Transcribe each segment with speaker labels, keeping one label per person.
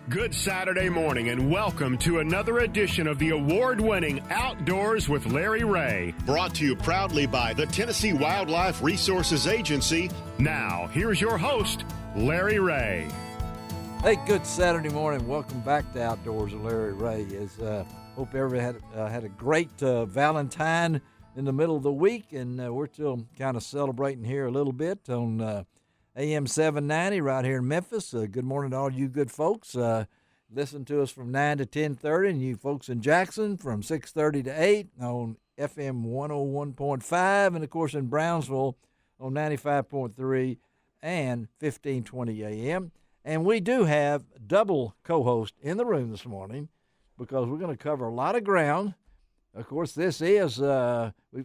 Speaker 1: Good Saturday morning and welcome to another edition of the award-winning Outdoors with Larry Ray.
Speaker 2: Brought to you proudly by the Tennessee Wildlife Resources Agency.
Speaker 1: Now, here's your host, Larry Ray.
Speaker 3: Hey, good Saturday morning. Welcome back to Outdoors with Larry Ray. Hope everybody had a great Valentine in the middle of the week, and we're still kind of celebrating here a little bit on AM 790 right here in Memphis. Good morning to all you good folks. Listen to us from 9 to 10:30, and you folks in Jackson from 6:30 to 8 on FM 101.5, and, of course, in Brownsville on 95.3 and 1520 AM. And we do have double co-host in the room this morning because we're going to cover a lot of ground. Of course, this is,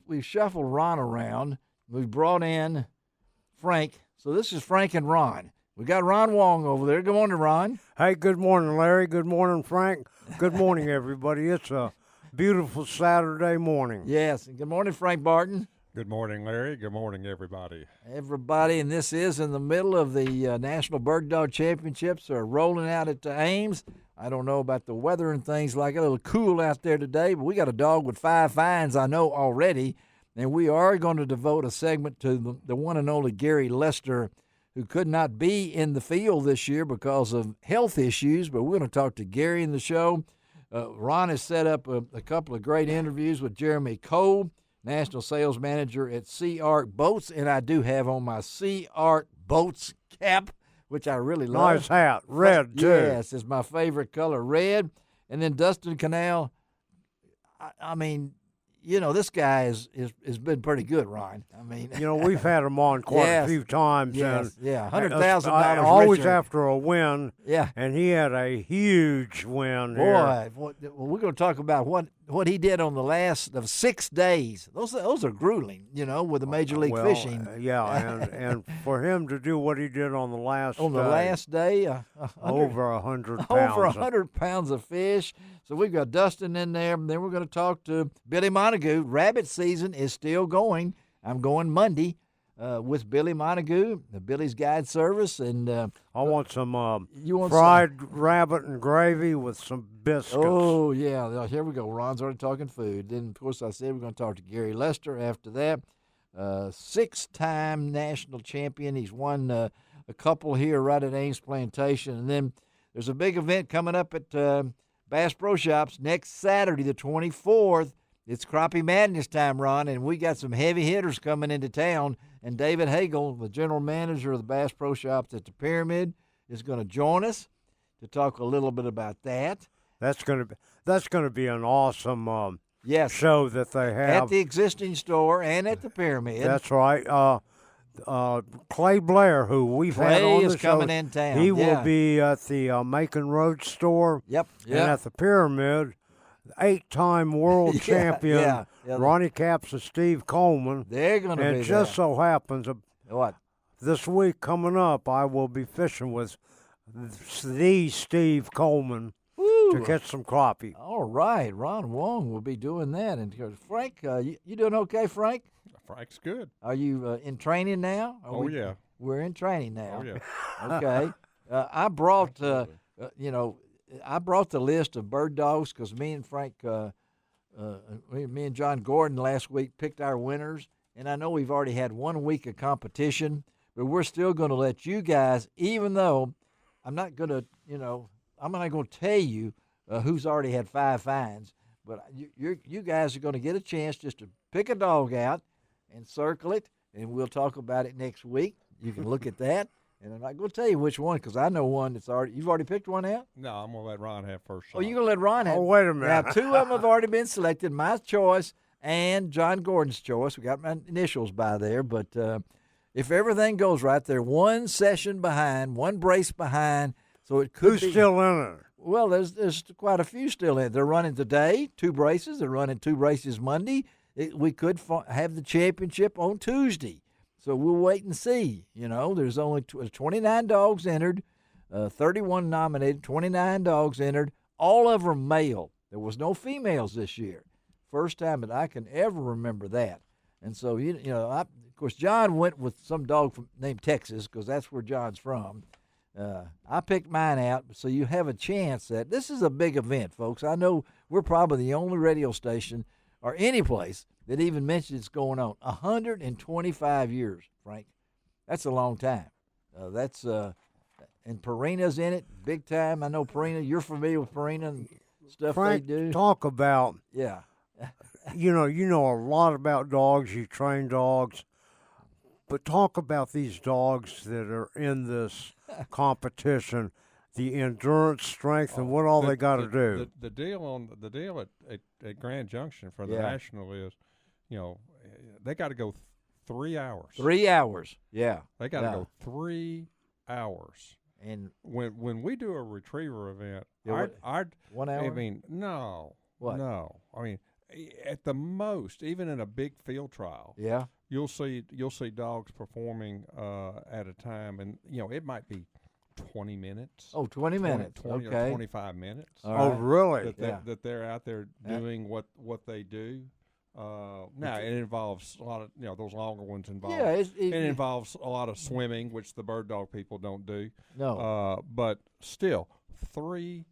Speaker 3: we've shuffled Ron around. We've brought in Frank. So this is Frank and Ron. We got Ron Wong over there. Good morning, Ron.
Speaker 4: Hey, good morning, Larry. Good morning, Frank. Good morning, everybody. It's a beautiful Saturday morning.
Speaker 3: Yes, and good morning, Frank Barton.
Speaker 5: Good morning, Larry. Good morning, everybody.
Speaker 3: Everybody, and this is in the middle of the National Bird Dog Championships are rolling out at Ames. I don't know about the weather and things like it. A little cool out there today, but we got a dog with 5 fines, I know already. And we are going to devote a segment to the one and only Gary Lester, who could not be in the field this year because of health issues. But we're going to talk to Gary in the show. Ron has set up a couple of great interviews with Jeremy Cole, National Sales Manager at Sea Ark Boats. And I do have on my Sea Ark Boats cap, which I really love.
Speaker 4: Nice hat. Red, too.
Speaker 3: Yes, it's my favorite color, red. And then Dustin Connell, I mean, you know, this guy has been pretty good, Ron. I mean,
Speaker 4: you know, we've had him on quite a few times.
Speaker 3: Yes,
Speaker 4: and
Speaker 3: yeah, $100,000.
Speaker 4: Always
Speaker 3: richer.
Speaker 4: after a win.
Speaker 3: Yeah,
Speaker 4: and he had a huge win.
Speaker 3: Boy, we're going to talk about what he did on the last of 6 days. Those are grueling, you know, with the Major League Fishing.
Speaker 4: And for him to do what he did on the last
Speaker 3: day,
Speaker 4: over 100 pounds.
Speaker 3: Over 100 pounds of fish. So we've got Dustin in there, and then we're going to talk to Billy Montague. Rabbit season is still going. I'm going Monday with Billy Montague, the Billy's Guide Service. And
Speaker 4: I want some fried rabbit and gravy with some biscuits.
Speaker 3: Oh, yeah. Here we go. Ron's already talking food. Then, of course, I said we're going to talk to Gary Lester after that. 6-time national champion. He's won a couple here right at Ames Plantation. And then there's a big event coming up at Bass Pro Shops next Saturday, the 24th. It's Crappie Madness time, Ron, and we got some heavy hitters coming into town. And David Hagel, the general manager of the Bass Pro Shops at the Pyramid, is going to join us to talk a little bit about that.
Speaker 4: That's going to be an awesome show that they have
Speaker 3: at the existing store and at the Pyramid.
Speaker 4: That's right. Clay Blair, who we've had on the show,
Speaker 3: coming in town.
Speaker 4: He will be at the Macon Road store.
Speaker 3: Yep.
Speaker 4: And at the Pyramid, 8-time world champion Ronnie Capps and Steve Coleman.
Speaker 3: They're going to be there.
Speaker 4: And just so happens,
Speaker 3: what?
Speaker 4: This week coming up, I will be fishing with the Steve Coleman to catch some crappie.
Speaker 3: All right. Ron Wong will be doing that. And Frank, you doing okay, Frank?
Speaker 5: Frank's good.
Speaker 3: Are you in training now?
Speaker 5: Yeah.
Speaker 3: We're in training now.
Speaker 5: Oh, yeah.
Speaker 3: Okay. I brought, I brought the list of bird dogs because me and Frank, me and John Gordon last week picked our winners. And I know we've already had 1 week of competition, but we're still going to let you guys, even though I'm not going to, I'm not going to tell you who's already had 5 fines, but you guys are going to get a chance just to pick a dog out and circle it, and we'll talk about it next week. You can look at that, and I'm not going to tell you which one because I know one that's already – you've already picked one out?
Speaker 5: No, I'm going to let Ron have first shot.
Speaker 3: Oh, you're going to let Ron have –
Speaker 4: Oh, wait a minute.
Speaker 3: Now, 2 of them have already been selected, my choice and John Gordon's choice. We got my initials by there, but if everything goes right, they're 1 session behind, 1 brace behind, so it could
Speaker 4: Who's still in it?
Speaker 3: Well, there's quite a few still in it. They're running today, 2 braces. They're running 2 braces Monday. We could have the championship on Tuesday. So we'll wait and see. There's only 29 dogs entered, 31 nominated, 29 dogs entered. All of them male. There was no females this year. First time that I can ever remember that. And so, of course, John went with some dog named Texas because that's where John's from. I picked mine out, so you have a chance that this is a big event, folks. I know we're probably the only radio station or any place that even mentions it's going on. 125 years, Frank. That's a long time. And Purina's in it, big time. I know Purina. You're familiar with Purina and stuff
Speaker 4: Frank,
Speaker 3: they do.
Speaker 4: Talk about,
Speaker 3: Yeah.
Speaker 4: you know a lot about dogs. You train dogs. But talk about these dogs that are in this competition, the endurance, strength, and what all they got to do.
Speaker 5: The deal at Grand Junction for the National is, they got to go 3 hours.
Speaker 3: 3 hours. Yeah.
Speaker 5: They got to go 3 hours.
Speaker 3: And
Speaker 5: when we do a retriever event,
Speaker 3: Yeah,
Speaker 5: I'd
Speaker 3: 1 hour?
Speaker 5: I mean, no.
Speaker 3: What?
Speaker 5: No. I mean, at the most, even in a big field trial,
Speaker 3: yeah.
Speaker 5: you'll see dogs performing at a time, and it might be 20 minutes.
Speaker 3: Oh, 20 minutes.
Speaker 5: 20
Speaker 3: okay.
Speaker 5: or 25 minutes.
Speaker 3: All
Speaker 4: Oh,
Speaker 3: right.
Speaker 4: really?
Speaker 5: That they're out there doing what they do. Now it involves a lot of those longer ones involve.
Speaker 3: Yeah,
Speaker 5: it involves a lot of swimming, which the bird dog people don't do.
Speaker 3: No.
Speaker 5: But still, 3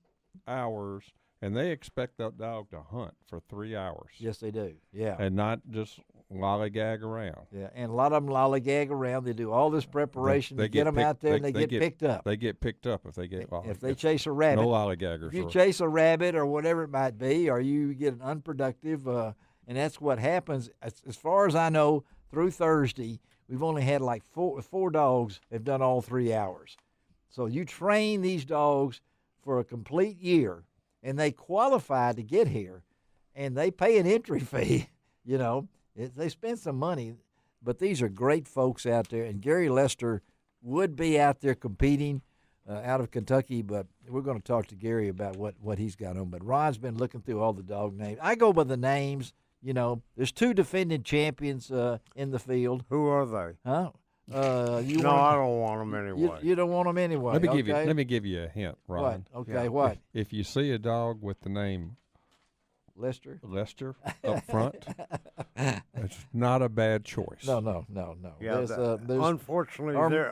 Speaker 5: hours, and they expect that dog to hunt for 3 hours.
Speaker 3: Yes, they do. Yeah.
Speaker 5: And not just lollygag around.
Speaker 3: Yeah, and a lot of them lollygag around. They do all this preparation to get them out there, and they get picked up.
Speaker 5: They get picked up if they get lollygag.
Speaker 3: If they chase a rabbit.
Speaker 5: No lollygaggers.
Speaker 3: If you chase a rabbit or whatever it might be, or you get an unproductive, and that's what happens. As far as I know, through Thursday, we've only had like four dogs have done all 3 hours. So you train these dogs for a complete year, and they qualify to get here, and they pay an entry fee, They spend some money, but these are great folks out there. And Gary Lester would be out there competing out of Kentucky, but we're going to talk to Gary about what he's got on. But Ron's been looking through all the dog names. I go by the names. There's 2 defending champions in the field.
Speaker 4: Who are they?
Speaker 3: Huh?
Speaker 4: I don't want them anyway.
Speaker 3: You don't want them anyway.
Speaker 5: Let me give you a hint, Ron.
Speaker 3: What? Okay, what?
Speaker 5: If you see a dog with the name
Speaker 3: Lester
Speaker 5: up front, it's not a bad choice.
Speaker 3: No.
Speaker 4: Yeah,
Speaker 3: there's
Speaker 4: unfortunately, there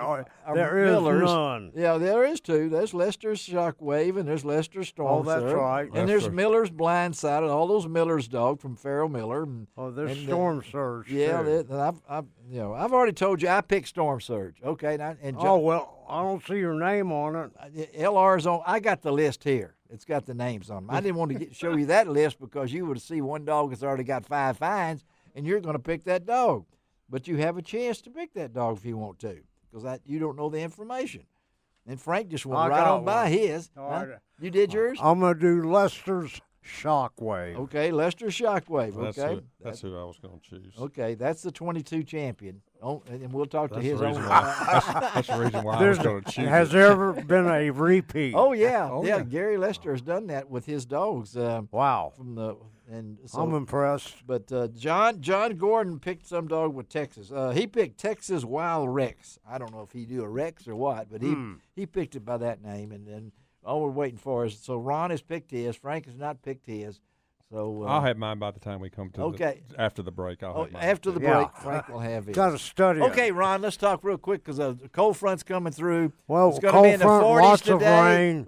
Speaker 3: Millers.
Speaker 4: is none.
Speaker 3: Yeah, there is 2. There's Lester's Shockwave and there's Lester's Storm.
Speaker 4: Oh, that's
Speaker 3: Surge.
Speaker 4: right.
Speaker 3: And there's Miller's Blindsided. All those Miller's dogs from Farrell Miller.
Speaker 4: There's Storm Surge.
Speaker 3: Yeah,
Speaker 4: too.
Speaker 3: I've already told you I picked Storm Surge. Okay,
Speaker 4: well, I don't see your name on it.
Speaker 3: LR's on. I got the list here. It's got the names on them. I didn't want to show you that list because you would see one dog that's already got 5 fines, and you're going to pick that dog. But you have a chance to pick that dog if you want to, because you don't know the information. And Frank just went right on by his. Huh? You did yours?
Speaker 4: I'm going to do Lester's Shockwave.
Speaker 3: Okay, Lester's Shockwave. Okay,
Speaker 5: that's who I was going to choose.
Speaker 3: Okay, that's the 22 champion. And we'll talk to his own.
Speaker 5: That's the reason why I was going to choose.
Speaker 4: Has there ever been a repeat?
Speaker 3: Oh yeah. Gary Lester has done that with his dogs.
Speaker 4: Wow.
Speaker 3: I'm
Speaker 4: impressed.
Speaker 3: But John Gordon picked some dog with Texas. He picked Texas Wild Rex. I don't know if he do a Rex or what, but he picked it by that name. And then all we're waiting for is Ron has picked his. Frank has not picked his. So
Speaker 5: I'll have mine by the time we come to after the break.
Speaker 3: After the break, Frank will have his.
Speaker 4: Got to study.
Speaker 3: Okay, Ron, let's talk real quick because the cold front's coming through.
Speaker 4: Well,
Speaker 3: it's going to be in the 40s
Speaker 4: lots
Speaker 3: today.
Speaker 4: of rain.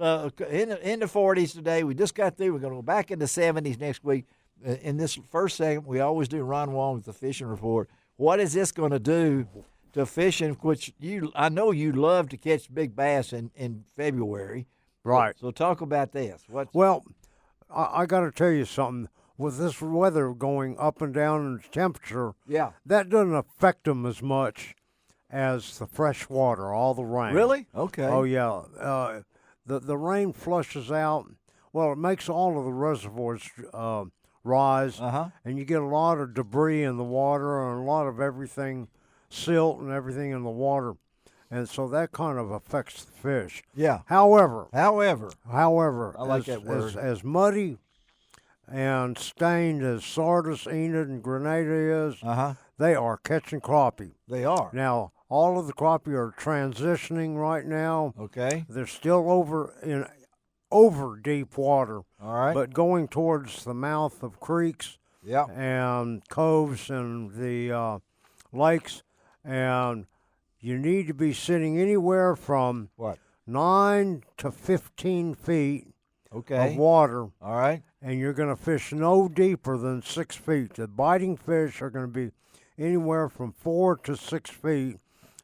Speaker 3: In the 40s today. We just got through. We're going to go back in the 70s next week. In this first segment, we always do Ron Wong with the fishing report. What is this going to do to fishing, which I know you love to catch big bass in February.
Speaker 4: Right.
Speaker 3: So talk about this.
Speaker 4: Well, I got to tell you something. With this weather going up and down in temperature, that doesn't affect them as much as the fresh water, all the rain.
Speaker 3: Really? Okay.
Speaker 4: Oh, yeah. The rain flushes out. Well, it makes all of the reservoirs rise, and you get a lot of debris in the water and a lot of everything, silt and everything in the water. And so that kind of affects the fish.
Speaker 3: Yeah.
Speaker 4: However,
Speaker 3: I like
Speaker 4: as,
Speaker 3: that word.
Speaker 4: As muddy and stained as Sardis, Enid, and Grenada is, they are catching crappie.
Speaker 3: They are.
Speaker 4: Now, all of the crappie are transitioning right now.
Speaker 3: Okay.
Speaker 4: They're still over deep water.
Speaker 3: All right.
Speaker 4: But going towards the mouth of creeks
Speaker 3: Yeah.
Speaker 4: and coves and the lakes, and you need to be sitting anywhere from
Speaker 3: What?
Speaker 4: 9 to 15 feet
Speaker 3: Okay.
Speaker 4: of water.
Speaker 3: All right.
Speaker 4: And you're going to fish no deeper than 6 feet. The biting fish are going to be anywhere from 4 to 6 feet.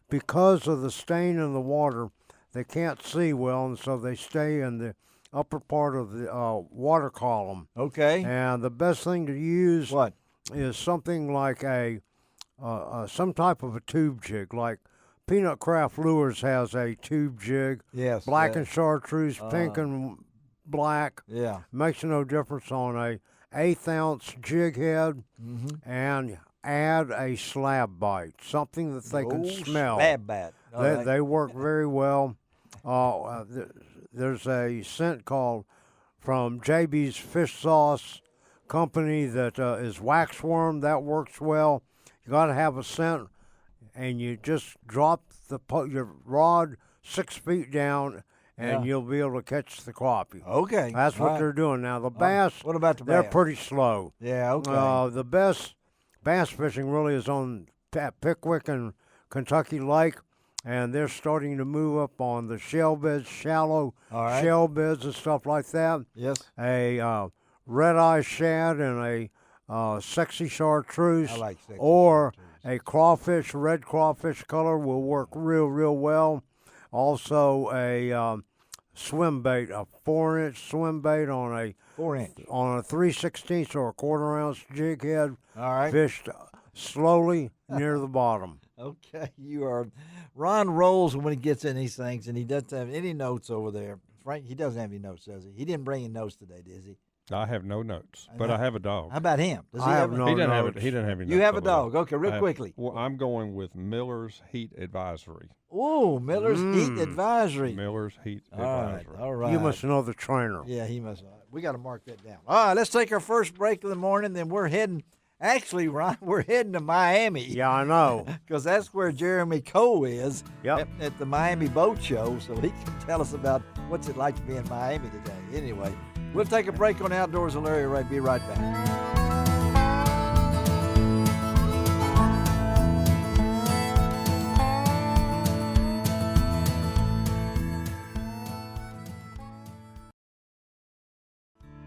Speaker 4: Because of the stain in the water, they can't see well, and so they stay in the upper part of the water column.
Speaker 3: Okay.
Speaker 4: And the best thing to use
Speaker 3: What?
Speaker 4: is something like some type of a tube jig, like Peanut Craft Lures has a tube jig.
Speaker 3: Yes.
Speaker 4: Black and chartreuse, pink and black.
Speaker 3: Yeah.
Speaker 4: Makes no difference on a 1/8 ounce jig head, and add a slab bite, something that they can smell.
Speaker 3: Slab bite.
Speaker 4: They work very well. There's a scent called from JB's Fish Sauce Company that is waxworm. That works well. You got to have a scent, and you just drop your rod 6 feet down, and you'll be able to catch the crappie.
Speaker 3: Okay.
Speaker 4: That's what they're doing now. The bass,
Speaker 3: what about the bass?
Speaker 4: they're pretty slow.
Speaker 3: Yeah, okay.
Speaker 4: The best bass fishing really is on Pickwick and Kentucky Lake, and they're starting to move up on the shell beds, shallow shell beds and stuff like that.
Speaker 3: Yes.
Speaker 4: A red-eye shad and a sexy chartreuse,
Speaker 3: I like sexy
Speaker 4: or
Speaker 3: chartreuse.
Speaker 4: a crawfish, red crawfish color will work real well. Also a swim bait, a 4-inch swim bait on a
Speaker 3: 4-inch
Speaker 4: on a 3/16 or a 1/4 ounce jig head.
Speaker 3: All right.
Speaker 4: Fished slowly near the bottom.
Speaker 3: Okay, you are. Ron rolls when he gets in these things, and he doesn't have any notes over there. Frank, he doesn't have any notes, does he? He didn't bring any notes today, does he?
Speaker 5: I have no notes, but I have a dog.
Speaker 3: How about him? Does he
Speaker 4: I have
Speaker 3: a-
Speaker 4: no
Speaker 5: He didn't have
Speaker 4: notes.
Speaker 5: it. He didn't have any.
Speaker 3: You
Speaker 5: notes
Speaker 3: have a
Speaker 5: over there.
Speaker 3: dog. Okay, real
Speaker 5: I have-
Speaker 3: quickly.
Speaker 5: Well, I'm going with Miller's Heat Advisory.
Speaker 3: Oh, Miller's Heat Advisory.
Speaker 5: Miller's Heat
Speaker 3: All right,
Speaker 5: Advisory.
Speaker 3: all right.
Speaker 4: You must know the trainer.
Speaker 3: Yeah, he must. We got to mark that down. All right, let's take our first break of the morning. Then we're heading. Actually, Ron, we're heading to Miami.
Speaker 4: Yeah, I know.
Speaker 3: Because that's where Jeremy Coe is
Speaker 4: Yep.
Speaker 3: at the Miami Boat Show, so he can tell us about what's it like to be in Miami today. Anyway, we'll take a break on Outdoors with Larry Ray. Be right back.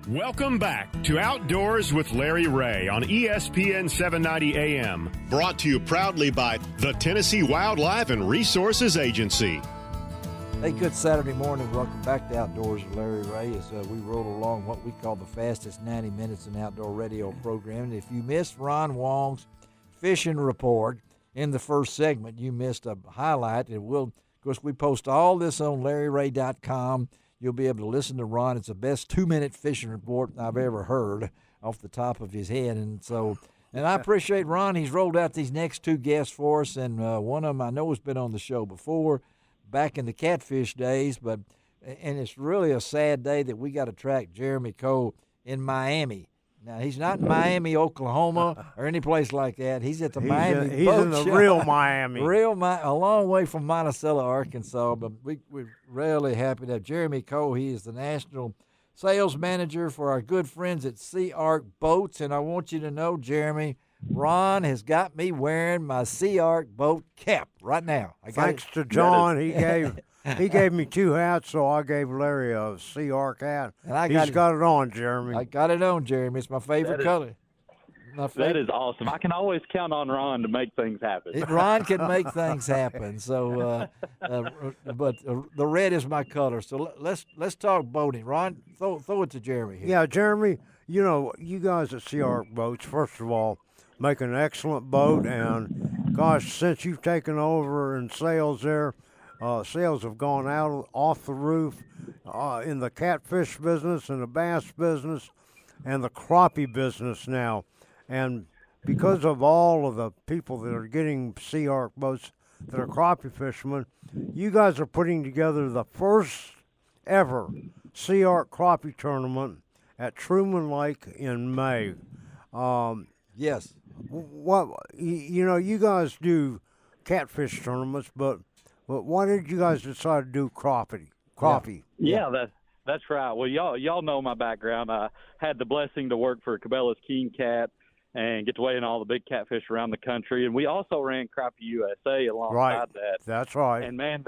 Speaker 1: Welcome back to Outdoors with Larry Ray on ESPN 790 AM.
Speaker 2: Brought to you proudly by the Tennessee Wildlife and Resources Agency.
Speaker 3: Hey, good Saturday morning. Welcome back to Outdoors with Larry Ray as we roll along what we call the fastest 90 minutes in outdoor radio program. And if you missed Ron Wong's fishing report in the first segment, you missed a highlight. And of course, we post all this on LarryRay.com. You'll be able to listen to Ron. It's the best 2-minute fishing report I've ever heard off the top of his head. And I appreciate Ron. He's rolled out these next two guests for us, and one of them I know has been on the show before, back in the catfish days. And it's really a sad day that we got to track Jeremy Coe in Miami. Now, he's not in Miami, Oklahoma, or any place like that. He's at the Miami
Speaker 4: He's
Speaker 3: Boat
Speaker 4: in the
Speaker 3: Show.
Speaker 4: real Miami.
Speaker 3: A long way from Monticello, Arkansas. But we're really happy to have Jeremy Coe. He is the national sales manager for our good friends at Sea Arc Boats. And I want you to know, Jeremy, Ron has got me wearing my Sea Arc boat cap right now.
Speaker 4: Thanks to John, he gave me 2 hats, so I gave Larry a Sea Arc hat.
Speaker 3: And
Speaker 4: He's got it on, Jeremy.
Speaker 3: I got it on, Jeremy. It's my favorite color.
Speaker 6: That is awesome. I can always count on Ron to make things happen.
Speaker 3: Ron can make things happen. So, but the red is my color. So let's talk boating. Ron, throw it to Jeremy here.
Speaker 4: Yeah, Jeremy, you guys at Sea Arc Boats, first of all, make an excellent boat. And, gosh, since you've taken over in sales there, sales have gone off the roof in the catfish business and the bass business and the crappie business now. And because of all of the people that are getting Sea Arc boats that are crappie fishermen, you guys are putting together the first ever Sea Arc crappie tournament at Truman Lake in May.
Speaker 3: Yes.
Speaker 4: You guys do catfish tournaments, but why did you guys decide to do crappie?
Speaker 6: Yeah, that's right. Well, y'all know my background. I had the blessing to work for Cabela's King Cat and get to weigh in all the big catfish around the country. And we also ran Crappie USA alongside that.
Speaker 4: That's right.
Speaker 6: And, man,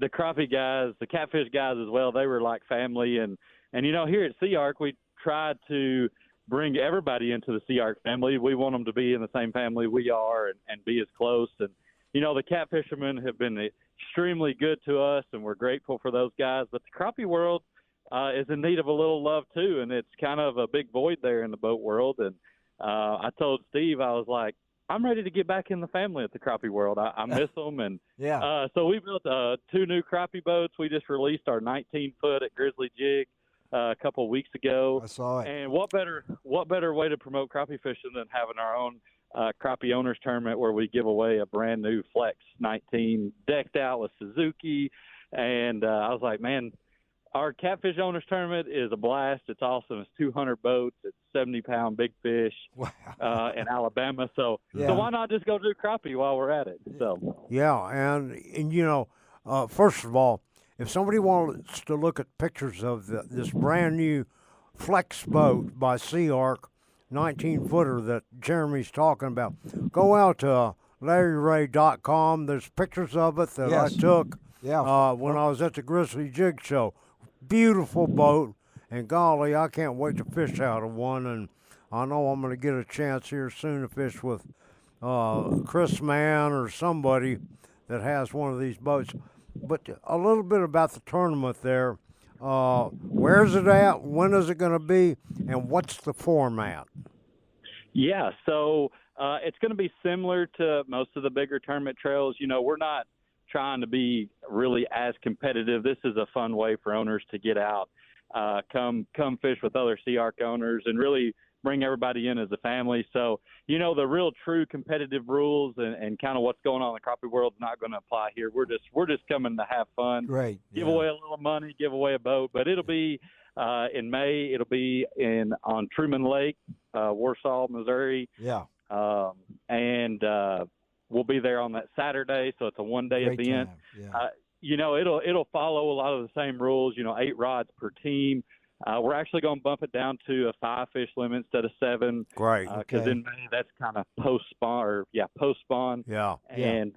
Speaker 6: the crappie guys, the catfish guys as well, they were like family. And here at Sea Ark, we tried to bring everybody into the Sea Ark family. We want them to be in the same family we are and be as close. And, the cat fishermen have been extremely good to us, and we're grateful for those guys. But the crappie world is in need of a little love too, and it's kind of a big void there in the boat world. And I told Steve, I was like, I'm ready to get back in the family at the crappie world. I miss them. And so we built 2 new crappie boats. We just released our 19-foot at Grizzly Jig a couple of weeks ago.
Speaker 3: I saw it.
Speaker 6: And what better way to promote crappie fishing than having our own crappie owners tournament where we give away a brand new Flex 19 decked out with Suzuki. And I was like, man, our catfish owners tournament is a blast. It's awesome. It's 200 boats. It's 70-pound big fish in Alabama. So why not just go do crappie while we're at it? So
Speaker 4: and first of all, if somebody wants to look at pictures of this brand new Flex boat by Sea Ark, 19-footer that Jeremy's talking about, go out to LarryRay.com. There's pictures of it that I took when I was at the Grizzly Jig Show. Beautiful boat, and golly, I can't wait to fish out of one. And I know I'm going to get a chance here soon to fish with Chris Mann or somebody that has one of these boats. But a little bit about the tournament there. Where's it at? When is it going to be? And what's the format?
Speaker 6: Yeah, so it's going to be similar to most of the bigger tournament trails. We're not trying to be really as competitive. This is a fun way for owners to get out, come fish with other Sea Ark owners, and really bring everybody in as a family. So, the real true competitive rules and kind of what's going on in the crappie world is not going to apply here. We're just coming to have fun.
Speaker 3: Great.
Speaker 6: Give away a little money, give away a boat. But it'll be in May. It'll be on Truman Lake, Warsaw, Missouri.
Speaker 3: Yeah.
Speaker 6: And we'll be there on that Saturday, so it's a one-day event. It'll follow a lot of the same rules. 8 rods per team. We're actually going to bump it down to a 5-fish limit instead of 7.
Speaker 4: Great.
Speaker 6: Because in May, that's kind of post-spawn.
Speaker 4: Yeah.
Speaker 6: And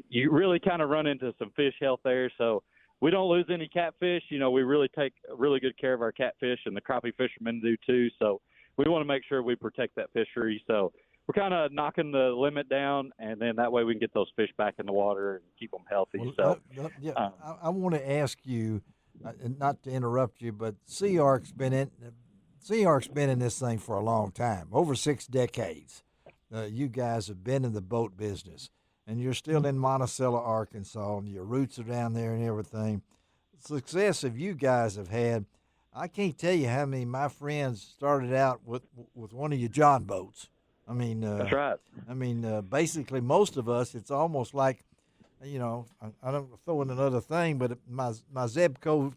Speaker 6: you really kind of run into some fish health there. So we don't lose any catfish. We really take really good care of our catfish, and the crappie fishermen do too. So we want to make sure we protect that fishery. So we're kind of knocking the limit down, and then that way we can get those fish back in the water and keep them healthy.
Speaker 3: I want to ask you, not to interrupt you, but Sea Ark's been in this thing for a long time, over 6 decades. You guys have been in the boat business, and you're still in Monticello, Arkansas, and your roots are down there and everything. The success of you guys have had, I can't tell you how many of my friends started out with one of your John boats. I mean,
Speaker 6: that's right.
Speaker 3: I mean, basically, most of us, it's almost like, I don't throw in another thing, but my Zebco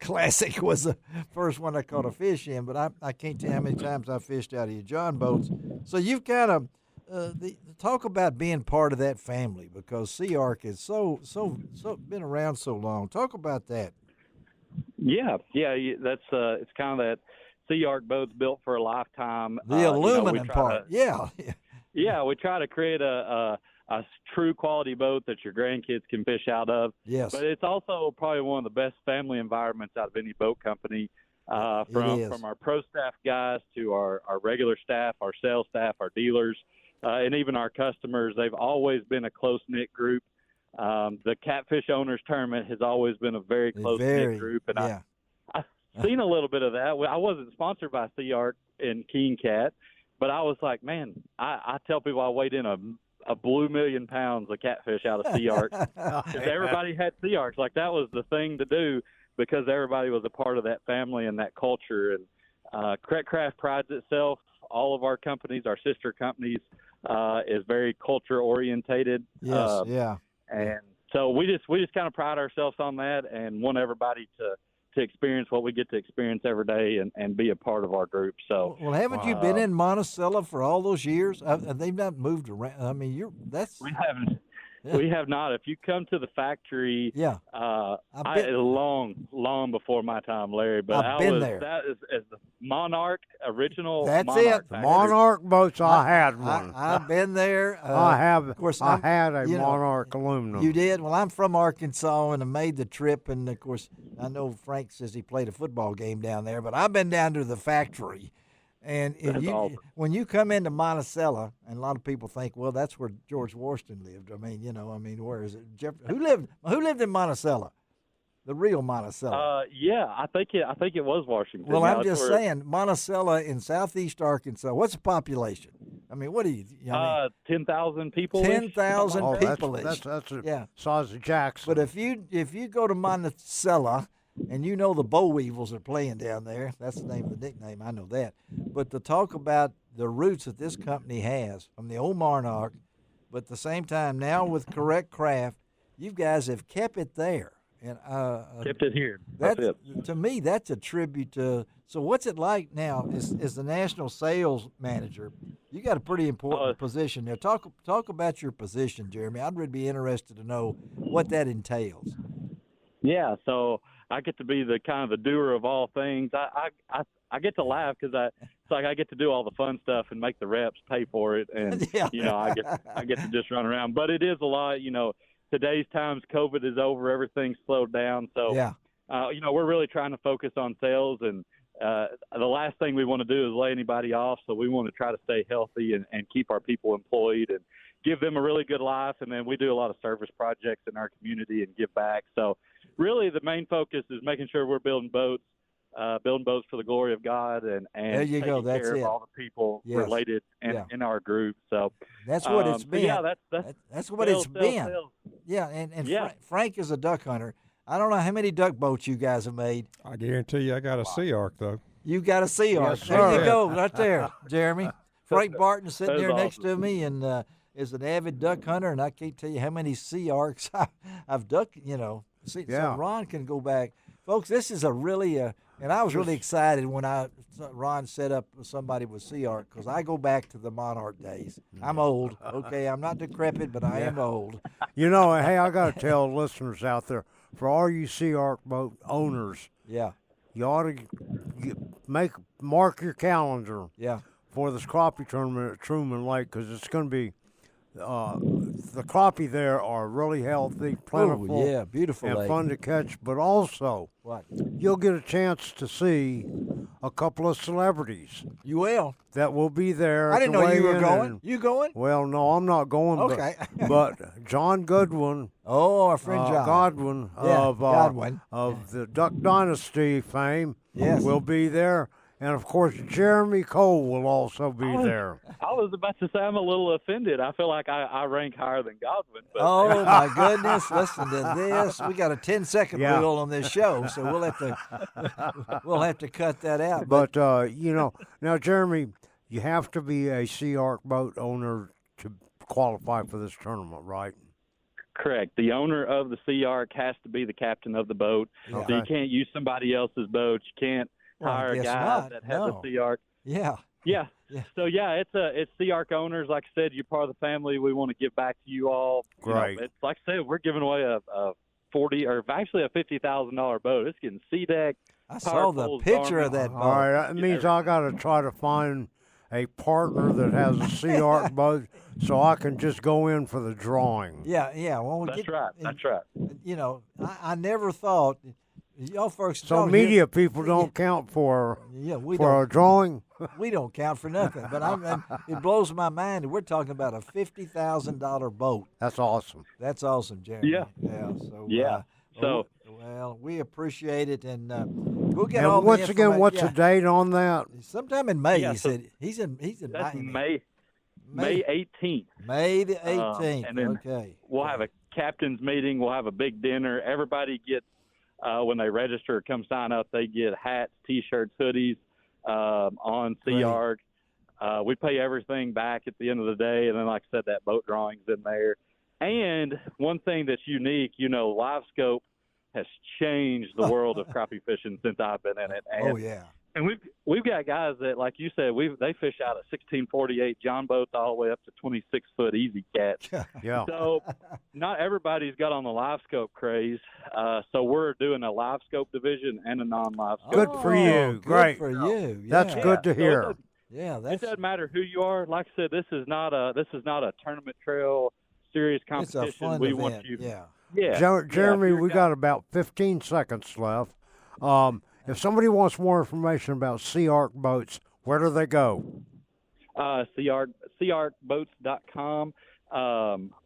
Speaker 3: Classic was the first one I caught a fish in. But I can't tell you how many times I fished out of your John boats. So you've kind of talk about being part of that family, because Sea Ark is so been around so long. Talk about that.
Speaker 6: Yeah, that's it's kind of that. Sea Ark boats built for a lifetime.
Speaker 3: The aluminum part, yeah,
Speaker 6: we try to create a true quality boat that your grandkids can fish out of.
Speaker 3: Yes,
Speaker 6: but it's also probably one of the best family environments out of any boat company. From our pro staff guys to our regular staff, our sales staff, our dealers, and even our customers. They've always been a close-knit group. The Catfish Owners Tournament has always been a very close-knit group, and I've seen a little bit of that. I wasn't sponsored by Sea Ark and King Cat, but I was like, man, I tell people I weighed in a blue 1,000,000 pounds of catfish out of Sea Ark. Everybody had Sea Arks. Like, that was the thing to do because everybody was a part of that family and that culture. And Craft prides itself. All of our companies, our sister companies, is very culture orientated.
Speaker 3: Yes,
Speaker 6: And so we just kind of pride ourselves on that and want everybody to experience what we get to experience every day and be a part of our group. So,
Speaker 3: well, haven't you been in Monticello for all those years? They've not moved around. I mean,
Speaker 6: we haven't. We have not. If you come to the factory, long before my time, Larry. But
Speaker 3: I've been there.
Speaker 6: That is the Monarch original.
Speaker 3: That's
Speaker 6: Monarch
Speaker 3: it.
Speaker 4: The Monarch boats. I had one.
Speaker 3: I've been there.
Speaker 4: I have.
Speaker 3: Of course,
Speaker 4: I had a Monarch aluminum.
Speaker 3: You did? Well, I'm from Arkansas, and I made the trip. And of course, I know Frank says he played a football game down there, but I've been down to the factory. And
Speaker 6: awesome.
Speaker 3: When you come into Monticello, and a lot of people think, well, that's where George Washington lived. Where is it? Who lived in Monticello? The real Monticello.
Speaker 6: I think it was Washington.
Speaker 3: Well, I'm just saying, Monticello in southeast Arkansas. What's the population? I mean, what do you?
Speaker 6: 10,000 people.
Speaker 3: 10,000 people.
Speaker 4: That's the size of Jackson.
Speaker 3: But if you go to Monticello, and you know the Boll Weevils are playing down there. That's the name of the nickname. I know that. But to talk about the roots that this company has from the old Monarch, but at the same time now with Correct Craft, you guys have kept it there. And
Speaker 6: kept it here. That's it.
Speaker 3: To me, that's a tribute to. So what's it like now as the national sales manager? You got a pretty important position there. Talk about your position, Jeremy. I'd really be interested to know what that entails.
Speaker 6: Yeah, so I get to be the kind of the doer of all things. I get to laugh because it's like I get to do all the fun stuff and make the reps pay for it, and I get to just run around. But it is a lot. Today's times, COVID is over, everything's slowed down. So we're really trying to focus on sales, and the last thing we want to do is lay anybody off. So we want to try to stay healthy and keep our people employed and give them a really good life. And then we do a lot of service projects in our community and give back. So really the main focus is making sure we're building boats for the glory of God and
Speaker 3: there you
Speaker 6: taking
Speaker 3: go. That's
Speaker 6: care
Speaker 3: it.
Speaker 6: of all the people related in our group. So
Speaker 3: that's what it's been.
Speaker 6: That's
Speaker 3: what it's been. Yeah, and Frank is a duck hunter. I don't know how many duck boats you guys have made.
Speaker 5: I guarantee you I got a Sea Ark, though.
Speaker 3: You got a Sea Ark.
Speaker 4: Yes,
Speaker 3: there
Speaker 4: sir.
Speaker 3: you go, right there, Jeremy. Frank Barton sitting there next
Speaker 6: awesome.
Speaker 3: to me and is an avid duck hunter, and I can't tell you how many Sea Arks I've ducked, So Ron can go back. Folks, this is a really, and I was really excited when Ron set up somebody with Sea Ark because I go back to the Monarch days. I'm old, okay? I'm not decrepit, but I am old.
Speaker 4: Hey, I got to tell listeners out there, for all you Sea Ark boat owners, you ought to mark your calendar for this crappie tournament at Truman Lake because it's going to be the crappie there are really healthy, plentiful,
Speaker 3: beautiful,
Speaker 4: and
Speaker 3: lake.
Speaker 4: fun to catch. But also, you'll get a chance to see a couple of celebrities.
Speaker 3: You will.
Speaker 4: That will be there.
Speaker 3: I didn't know you were going. You going?
Speaker 4: Well, no, I'm not going.
Speaker 3: Okay.
Speaker 4: But John Goodwin.
Speaker 3: Oh, our friend John.
Speaker 4: Godwin of the Duck Dynasty fame will be there. And, of course, Jeremy Cole will also be there.
Speaker 6: I was about to say I'm a little offended. I feel like I rank higher than Godwin. But.
Speaker 3: Oh, my goodness. Listen to this. We got a 10-second rule on this show, so we'll have to cut that out.
Speaker 4: But now, Jeremy, you have to be a Sea Ark boat owner to qualify for this tournament, right?
Speaker 6: Correct. The owner of the Sea Ark has to be the captain of the boat.
Speaker 4: Okay.
Speaker 6: So you can't use somebody else's boat. You can't hire a guy that has a Sea Ark.
Speaker 3: Yeah.
Speaker 6: So it's Sea Ark owners. Like I said, you're part of the family. We want to give back to you all.
Speaker 4: Right.
Speaker 6: It's like I said, we're giving away a $50,000 boat. It's getting sea deck.
Speaker 3: I saw the picture of that boat.
Speaker 4: All right, that means I got to try to find a partner that has a Sea Ark boat so I can just go in for the drawing.
Speaker 3: Yeah. Well,
Speaker 6: That's right.
Speaker 3: I never thought. Y'all folks.
Speaker 4: So media people don't count for a drawing.
Speaker 3: We don't count for nothing. But it blows my mind that we're talking about a $50,000 boat.
Speaker 4: That's awesome.
Speaker 3: That's awesome, Jeremy.
Speaker 6: Yeah.
Speaker 3: So we appreciate it, and we'll get
Speaker 4: and
Speaker 3: all.
Speaker 4: Once again, what's the date on that?
Speaker 3: Sometime in May. He said he's in.
Speaker 6: That's May 18th.
Speaker 3: May the 18th.
Speaker 6: And then we'll have a captain's meeting. We'll have a big dinner. Everybody gets. When they register or come sign up, they get hats, T-shirts, hoodies on Sea Ark. We pay everything back at the end of the day, and then, like I said, that boat drawing's in there. And one thing that's unique, LiveScope has changed the world of crappie fishing since I've been in it. And And we've got guys that, like you said, they fish out a 1648 John boat all the way up to 26-foot easy catch.
Speaker 4: Yeah.
Speaker 6: So not everybody's got on the live scope craze. So we're doing a live scope division and a non-live scope.
Speaker 4: Good for you. Great.
Speaker 3: Good for you. Yeah.
Speaker 4: That's good to hear.
Speaker 6: It doesn't matter who you are. Like I said, this is not a tournament trail serious competition.
Speaker 3: It's a fun event.
Speaker 6: Want you.
Speaker 3: Yeah.
Speaker 4: Jeremy, we got about 15 seconds left. If somebody wants more information about Sea Arc boats, where do they go?
Speaker 6: SeaArcBoats.com,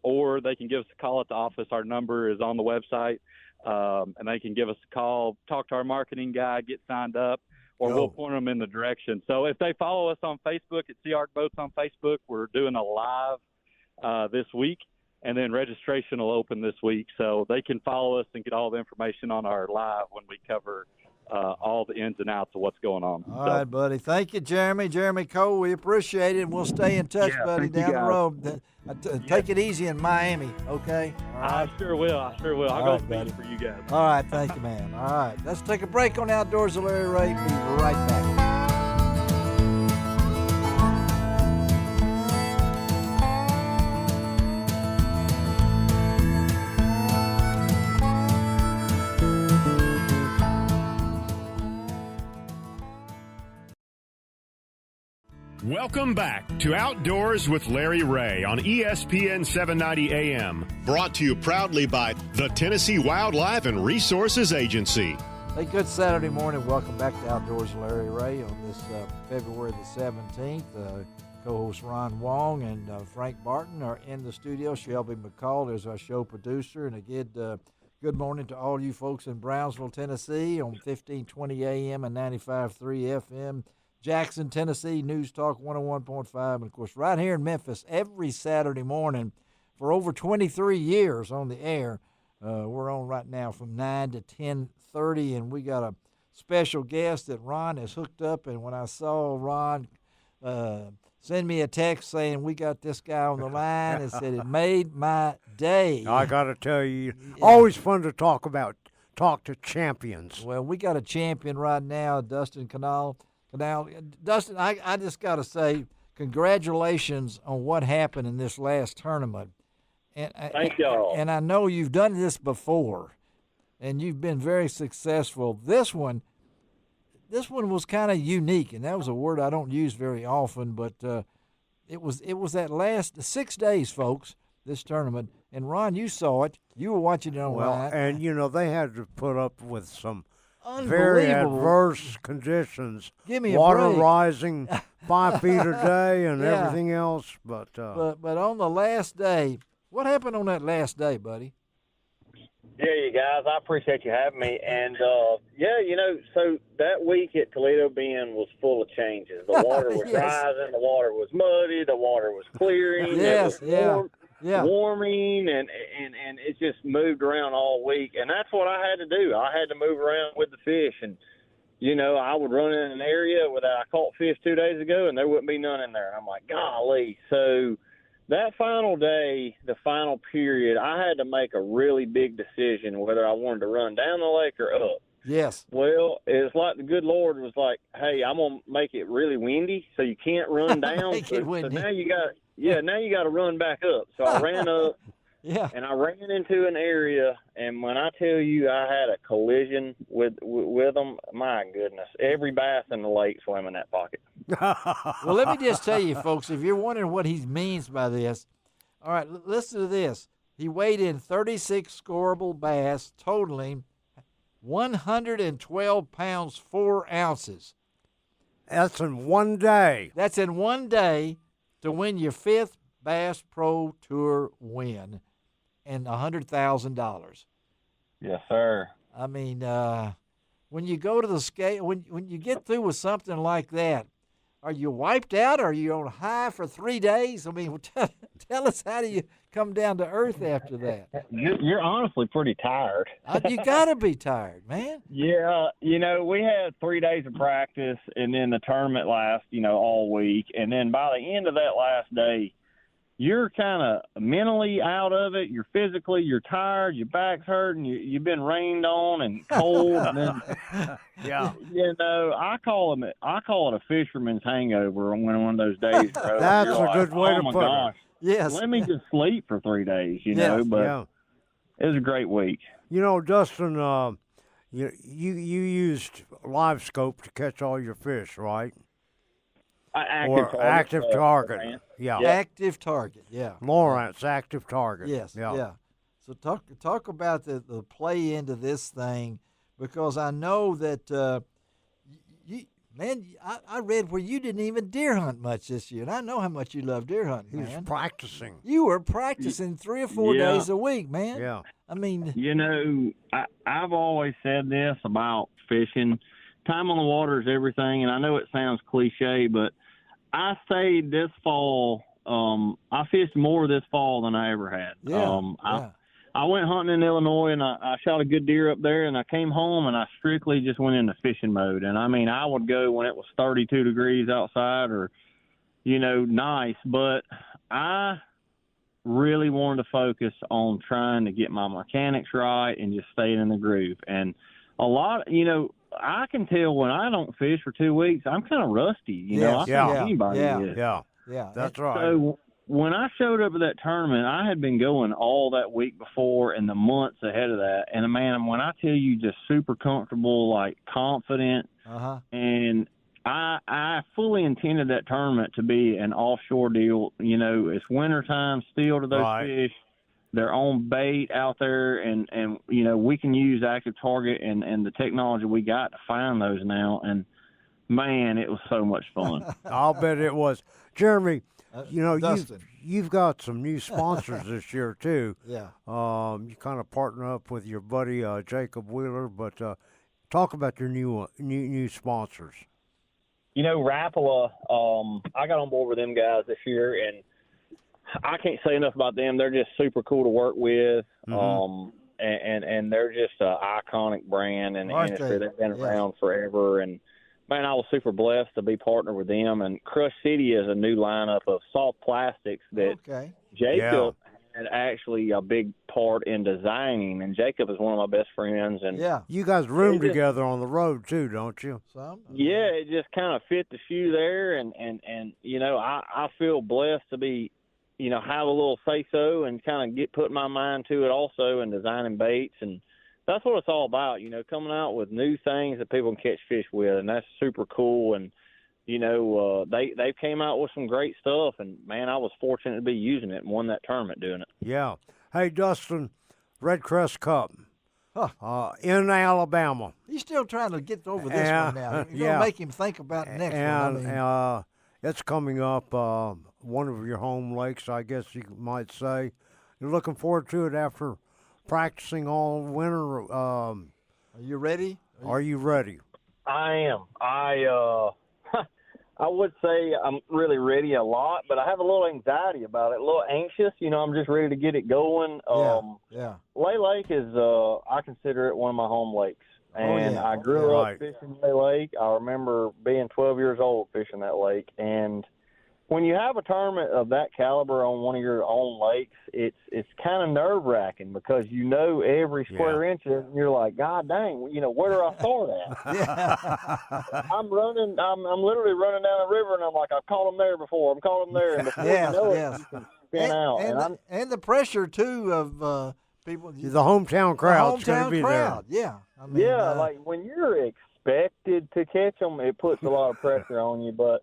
Speaker 6: or they can give us a call at the office. Our number is on the website, and they can give us a call, talk to our marketing guy, get signed up, or we'll point them in the direction. So if they follow us on Facebook at Sea Arc Boats on Facebook, we're doing a live this week, and then registration will open this week. So they can follow us and get all the information on our live when we cover all the ins and outs of what's going on.
Speaker 3: All right, buddy. Thank you, Jeremy. Jeremy Cole, we appreciate it, and we'll stay in touch, buddy, down the road. Take it easy in Miami, okay? All right.
Speaker 6: I sure will. I'll go to the beach for you guys.
Speaker 3: All right, thank you, man. All right, let's take a break on Outdoors with Larry Ray. Be right back.
Speaker 1: Welcome back to Outdoors with Larry Ray on ESPN 790 AM.
Speaker 2: Brought to you proudly by the Tennessee Wildlife and Resources Agency.
Speaker 3: Hey, good Saturday morning. Welcome back to Outdoors with Larry Ray on this February the 17th. Co-host Ron Wong and Frank Barton are in the studio. Shelby McCall is our show producer. And again, good morning to all you folks in Brownsville, Tennessee on 1520 AM and 95.3 FM. Jackson, Tennessee, News Talk 101.5, and, of course, right here in Memphis every Saturday morning for over 23 years on the air. We're on right now from 9 to 10:30, and we got a special guest that Ron has hooked up, and when I saw Ron send me a text saying we got this guy on the line, it said it made my day.
Speaker 4: I got to tell you, always fun to talk to champions.
Speaker 3: Well, we got a champion right now, Dustin Connell. Dustin, I just got to say congratulations on what happened in this last tournament. And
Speaker 7: thank y'all.
Speaker 3: And I know you've done this before, and you've been very successful. This one was kind of unique, and that was a word I don't use very often, but it was that last 6 days, folks, this tournament. And, Ron, you saw it. You were watching it online.
Speaker 4: Well, and, they had to put up with some very adverse conditions.
Speaker 3: Give me a
Speaker 4: water
Speaker 3: break.
Speaker 4: rising 5 feet a day and everything else. But
Speaker 3: on the last day, what happened on that last day, buddy?
Speaker 7: Yeah, you guys, I appreciate you having me. And, so that week at Toledo Bend was full of changes. The water was rising, the water was muddy, the water was clearing. Warming, and it just moved around all week. And that's what I had to do. I had to move around with the fish. And, I would run in an area that I caught fish 2 days ago, and there wouldn't be none in there. I'm like, golly. So that final day, the final period, I had to make a really big decision whether I wanted to run down the lake or up.
Speaker 3: Yes.
Speaker 7: Well, it's like the good Lord was like, hey, I'm going to make it really windy so you can't run down. so now you got to run back up. So I ran up.
Speaker 3: Yeah.
Speaker 7: And I ran into an area, and when I tell you I had a collision with them, my goodness, every bass in the lake swam in that pocket.
Speaker 3: Well, let me just tell you, folks, if you're wondering what he means by this, all right, listen to this. He weighed in 36 scoreable bass, totaling 112 pounds, 4 ounces.
Speaker 4: That's in one day.
Speaker 3: That's in one day to win your 5th Bass Pro Tour win and $100,000.
Speaker 7: Yes, sir.
Speaker 3: I mean, when you go to the scale, when you get through with something like that, are you wiped out? Are you on high for 3 days? I mean, tell us, how do you come down to earth after that?
Speaker 7: You're honestly pretty tired.
Speaker 3: You got to be tired, man.
Speaker 7: Yeah, we had 3 days of practice, and then the tournament lasts, all week. And then by the end of that last day, you're kind of mentally out of it. You're physically, you're tired, your back's hurting, you've been rained on and cold. And then,
Speaker 4: yeah.
Speaker 7: You know, I call it a fisherman's hangover on one of those days. Bro.
Speaker 4: That's
Speaker 7: You're
Speaker 4: a good way to put it.
Speaker 3: Yes.
Speaker 7: Let me just sleep for 3 days, you know. But it was a great week.
Speaker 4: You know, Dustin, you used live scope to catch all your fish, right? Active target. Yeah.
Speaker 3: Active target. Yeah.
Speaker 4: Lawrence, active target.
Speaker 3: Yes.
Speaker 4: Yeah.
Speaker 3: So talk about the play into this thing, because I know that I read where you didn't even deer hunt much this year, and I know how much you love deer hunting.
Speaker 4: He was practicing.
Speaker 3: You were practicing 3 or 4 days a week, man.
Speaker 4: Yeah.
Speaker 3: I mean,
Speaker 7: you know, I've always said this about fishing. Time on the water is everything, and I know it sounds cliche, but I stayed this fall. I fished more this fall than I ever had. I went hunting in Illinois, and I shot a good deer up there, and I came home, and I strictly just went into fishing mode. And, I mean, I would go when it was 32 degrees outside or, you know, nice. But I really wanted to focus on trying to get my mechanics right and just staying in the groove. And a lot, you know, I can tell when I don't fish for 2 weeks, I'm kind of rusty. You know, I think anybody is.
Speaker 4: Yeah, that's right.
Speaker 7: So when I showed up at that tournament, I had been going all that week before and the months ahead of that. And, man, when I tell you just super comfortable, like confident, and I fully intended that tournament to be an offshore deal. You know, it's wintertime still to those fish. They're on bait out there, and you know, we can use active target and the technology we got to find those now. And, man, it was so much fun.
Speaker 4: I'll bet it was. Jeremy, you know,
Speaker 3: Dustin.
Speaker 4: you've got some new sponsors this year, too.
Speaker 3: Yeah.
Speaker 4: You kind of partner up with your buddy Jacob Wheeler, but talk about your new sponsors.
Speaker 7: You know, Rapala, I got on board with them guys this year, and I can't say enough about them. They're just super cool to work with, and they're just an iconic brand in the industry. They've been around forever, and, man, I was super blessed to be partnered with them. And Crush City is a new lineup of soft plastics that Jacob had actually a big part in designing, and Jacob is one of my best friends. And
Speaker 4: you guys room together on the road too, don't you?
Speaker 7: Yeah, it just kind of fit the shoe there, and you know, I feel blessed to be, you know, have a little say-so and kind of put my mind to it also in designing baits. And that's what it's all about, you know, coming out with new things that people can catch fish with, and that's super cool. And, you know, they came out with some great stuff, and, man, I was fortunate to be using it and won that tournament doing it.
Speaker 4: Yeah. Hey, Dustin, Red Crest Cup in Alabama.
Speaker 3: He's still trying to get over this one now. You're going to make him think about the next one.
Speaker 4: And it's coming up, one of your home lakes, I guess you might say. You're looking forward to it after practicing all winter. Are
Speaker 3: you ready?
Speaker 4: Are you ready?
Speaker 7: I am. I would say I'm really ready a lot, but I have a little anxiety about it, a little anxious. You know, I'm just ready to get it going. Lay Lake is, I consider it one of my home lakes. And I grew up fishing Lay Lake. I remember being 12 years old fishing that lake. And when you have a tournament of that caliber on one of your own lakes, it's kind of nerve-wracking because you know every square inch of it, and you're like, God dang, you know, where do I start at? I'm literally running down the river, and I'm like, I've caught them there before. I'm caught them there. And before you know it, you can spin out.
Speaker 3: And the pressure, too, of people.
Speaker 4: The hometown crowd's going to be there.
Speaker 3: Yeah. I mean,
Speaker 7: like when you're expected to catch them, it puts a lot of pressure on you. But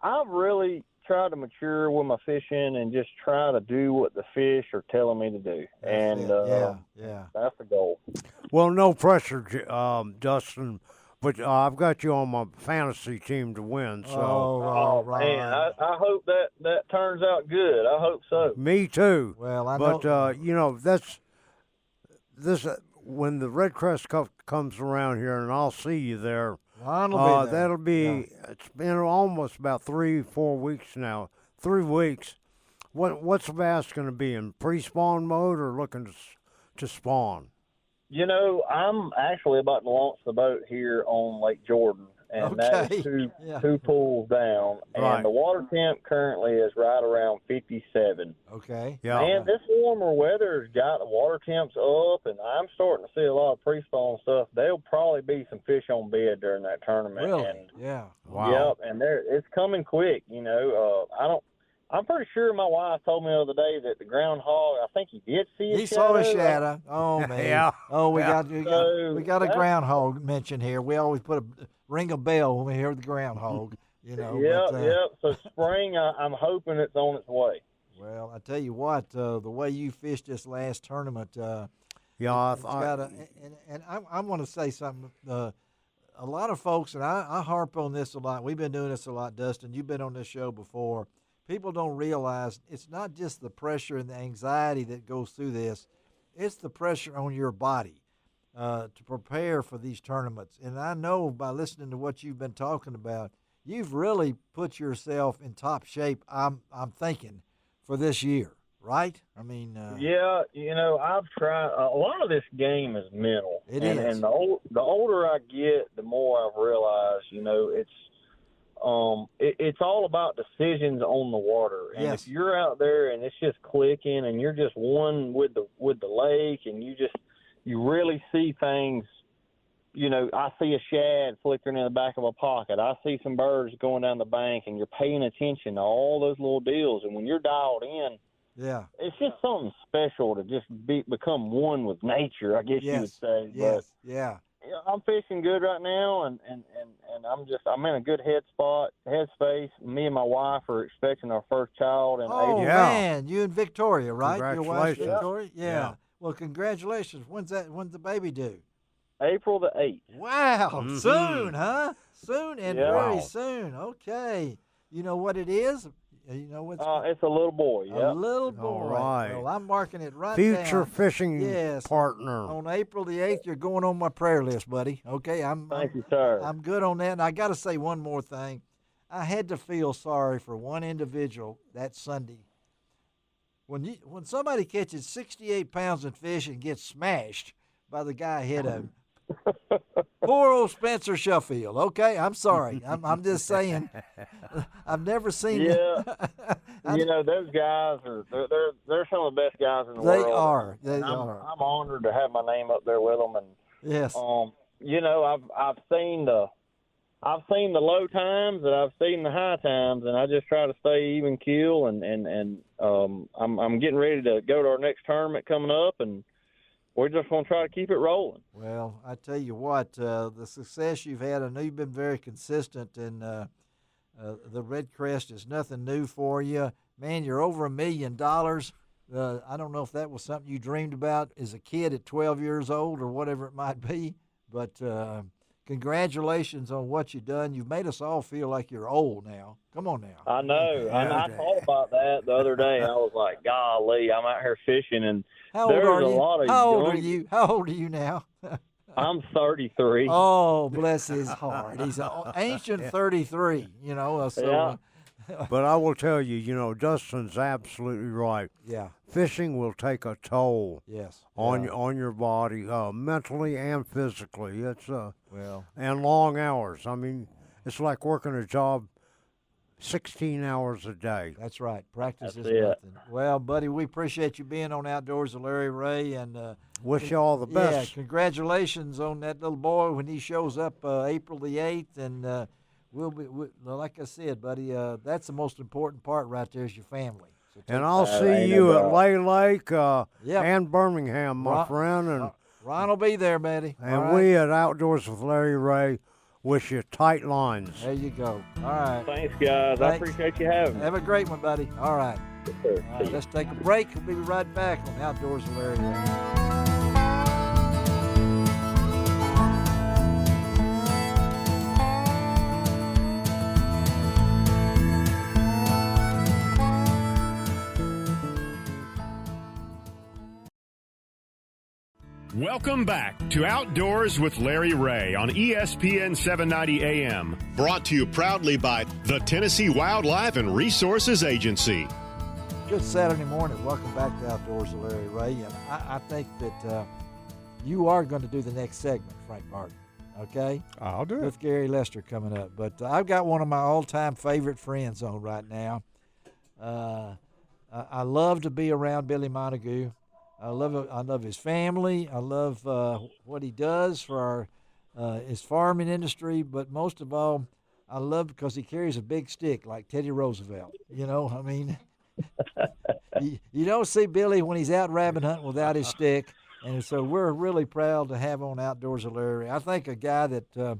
Speaker 7: I've really try to mature with my fishing and just try to do what the fish are telling me to do. That's the goal.
Speaker 4: Well, no pressure, Dustin, but I've got you on my fantasy team to win. So,
Speaker 7: man, I hope that turns out good. I hope so.
Speaker 4: Me too.
Speaker 3: Well, I know.
Speaker 4: But you know, that's this when the Red Crest Cup comes around here, and I'll see you there. That'll be. It's been almost about 3-4 weeks now. 3 weeks. What's the bass going to be in pre-spawn mode or looking to spawn?
Speaker 7: You know, I'm actually about to launch the boat here on Lake Jordan, and that is two pools down. And the water temp currently is right around 57.
Speaker 3: Okay.
Speaker 4: Yeah.
Speaker 7: And this warmer weather has got the water temps up, and I'm starting to see a lot of pre-spawn stuff. There'll probably be some fish on bed during that tournament.
Speaker 3: Really?
Speaker 7: And,
Speaker 3: yeah.
Speaker 4: Wow.
Speaker 7: Yep, and it's coming quick. I'm pretty sure my wife told me the other day that the groundhog, I think he did see a shadow.
Speaker 3: He saw a shadow. Oh, man.
Speaker 4: Yeah.
Speaker 3: Oh, we got a
Speaker 7: groundhog.
Speaker 3: groundhog mention here. We always ring a bell when we hear the groundhog,
Speaker 7: Yep. So spring, I'm hoping it's on its way.
Speaker 3: Well, I tell you what, the way you fished this last tournament, I want to say something. A lot of folks, and I harp on this a lot. We've been doing this a lot, Dustin. You've been on this show before. People don't realize it's not just the pressure and the anxiety that goes through this. It's the pressure on your body to prepare for these tournaments. And I know by listening to what you've been talking about, you've really put yourself in top shape, I'm thinking, for this year, right? I mean,
Speaker 7: I've tried. A lot of this game is mental.
Speaker 3: It is.
Speaker 7: And the older I get, the more I've realized, it's all about decisions on the water. And if you're out there and it's just clicking and you're just one with the lake and you really see things. I see a shad flickering in the back of a pocket. I see some birds going down the bank, and you're paying attention to all those little deals. And when you're dialed in, it's just something special to just become one with nature, I guess you would say.
Speaker 3: Yes,
Speaker 7: I'm fishing good right now, and I'm in a good headspace. Me and my wife are expecting our first child in April.
Speaker 3: Man, you and Victoria, right? Your wife,
Speaker 4: Congratulations.
Speaker 3: Victoria? Yeah. Well, congratulations. When's the baby due?
Speaker 7: April the 8th.
Speaker 3: Wow,
Speaker 4: Mm-hmm.
Speaker 3: Soon, huh? Soon and very soon. Okay. You know what it is? You know what's
Speaker 7: it's a little boy.
Speaker 3: A little boy.
Speaker 4: All right.
Speaker 3: Well, I'm marking it right
Speaker 4: Future
Speaker 3: down.
Speaker 4: fishing partner.
Speaker 3: On April the 8th, you're going on my prayer list, buddy. Okay,
Speaker 7: Thank you, sir.
Speaker 3: I'm good on that. And I got to say one more thing. I had to feel sorry for one individual that Sunday. When somebody catches 68 pounds of fish and gets smashed by the guy ahead of him, poor old Spencer Sheffield. Okay, I'm sorry. I'm just saying. I've never seen.
Speaker 7: Yeah, those guys they're some of the best guys in the world.
Speaker 3: They are.
Speaker 7: I'm honored to have my name up there with them. And
Speaker 3: yes,
Speaker 7: I've seen the low times and I've seen the high times, and I just try to stay even keel. And I'm getting ready to go to our next tournament coming up, and we're just going to try to keep it rolling.
Speaker 3: Well, I tell you what, the success you've had, I know you've been very consistent, and the Red Crest is nothing new for you. Man, you're over $1 million. I don't know if that was something you dreamed about as a kid at 12 years old or whatever it might be, but congratulations on what you've done. You've made us all feel like you're old now. Come on now.
Speaker 7: I know. And I thought about that the other day. I was like, golly, I'm out here fishing, and
Speaker 3: How old are you? How old are you now?
Speaker 7: I'm 33.
Speaker 3: Oh, bless his heart. He's an ancient 33, So,
Speaker 4: But I will tell you, Dustin's absolutely right.
Speaker 3: Yeah.
Speaker 4: Fishing will take a toll.
Speaker 3: Yes.
Speaker 4: On your body, mentally and physically. It's and long hours. I mean, it's like working a job 16 hours a day.
Speaker 3: That's right. Practice is
Speaker 7: it.
Speaker 3: nothing. Well, buddy, we appreciate you being on Outdoors with Larry Ray, and
Speaker 4: wish you all the best.
Speaker 3: Yeah, congratulations on that little boy when he shows up April the 8th, and we'll like I said, buddy, that's the most important part right there is your family. So
Speaker 4: and I'll see you at Lake and Birmingham, my friend. And
Speaker 3: Ron will be there, buddy.
Speaker 4: And we at Outdoors with Larry Ray wish you tight lines.
Speaker 3: There you go. All right.
Speaker 7: Thanks, guys. I appreciate you having me.
Speaker 3: Have a great one, buddy. All right.
Speaker 7: Yes, sir.
Speaker 3: All right, let's take a break. We'll be right back on Outdoors with Larry Ray.
Speaker 1: Welcome back to Outdoors with Larry Ray on ESPN 790 AM.
Speaker 2: Brought to you proudly by the Tennessee Wildlife and Resources Agency.
Speaker 3: Good Saturday morning. Welcome back to Outdoors with Larry Ray. And I think that you are going to do the next segment, Frank Martin. Okay?
Speaker 5: I'll do it.
Speaker 3: With Gary Lester coming up. But I've got one of my all-time favorite friends on right now. I love to be around Billy Montague. I love his family. I love what he does for his farming industry. But most of all, I love because he carries a big stick like Teddy Roosevelt. You know, I mean, you don't see Billy when he's out rabbit hunting without his stick. And so we're really proud to have on Outdoors of Larry. I think a guy that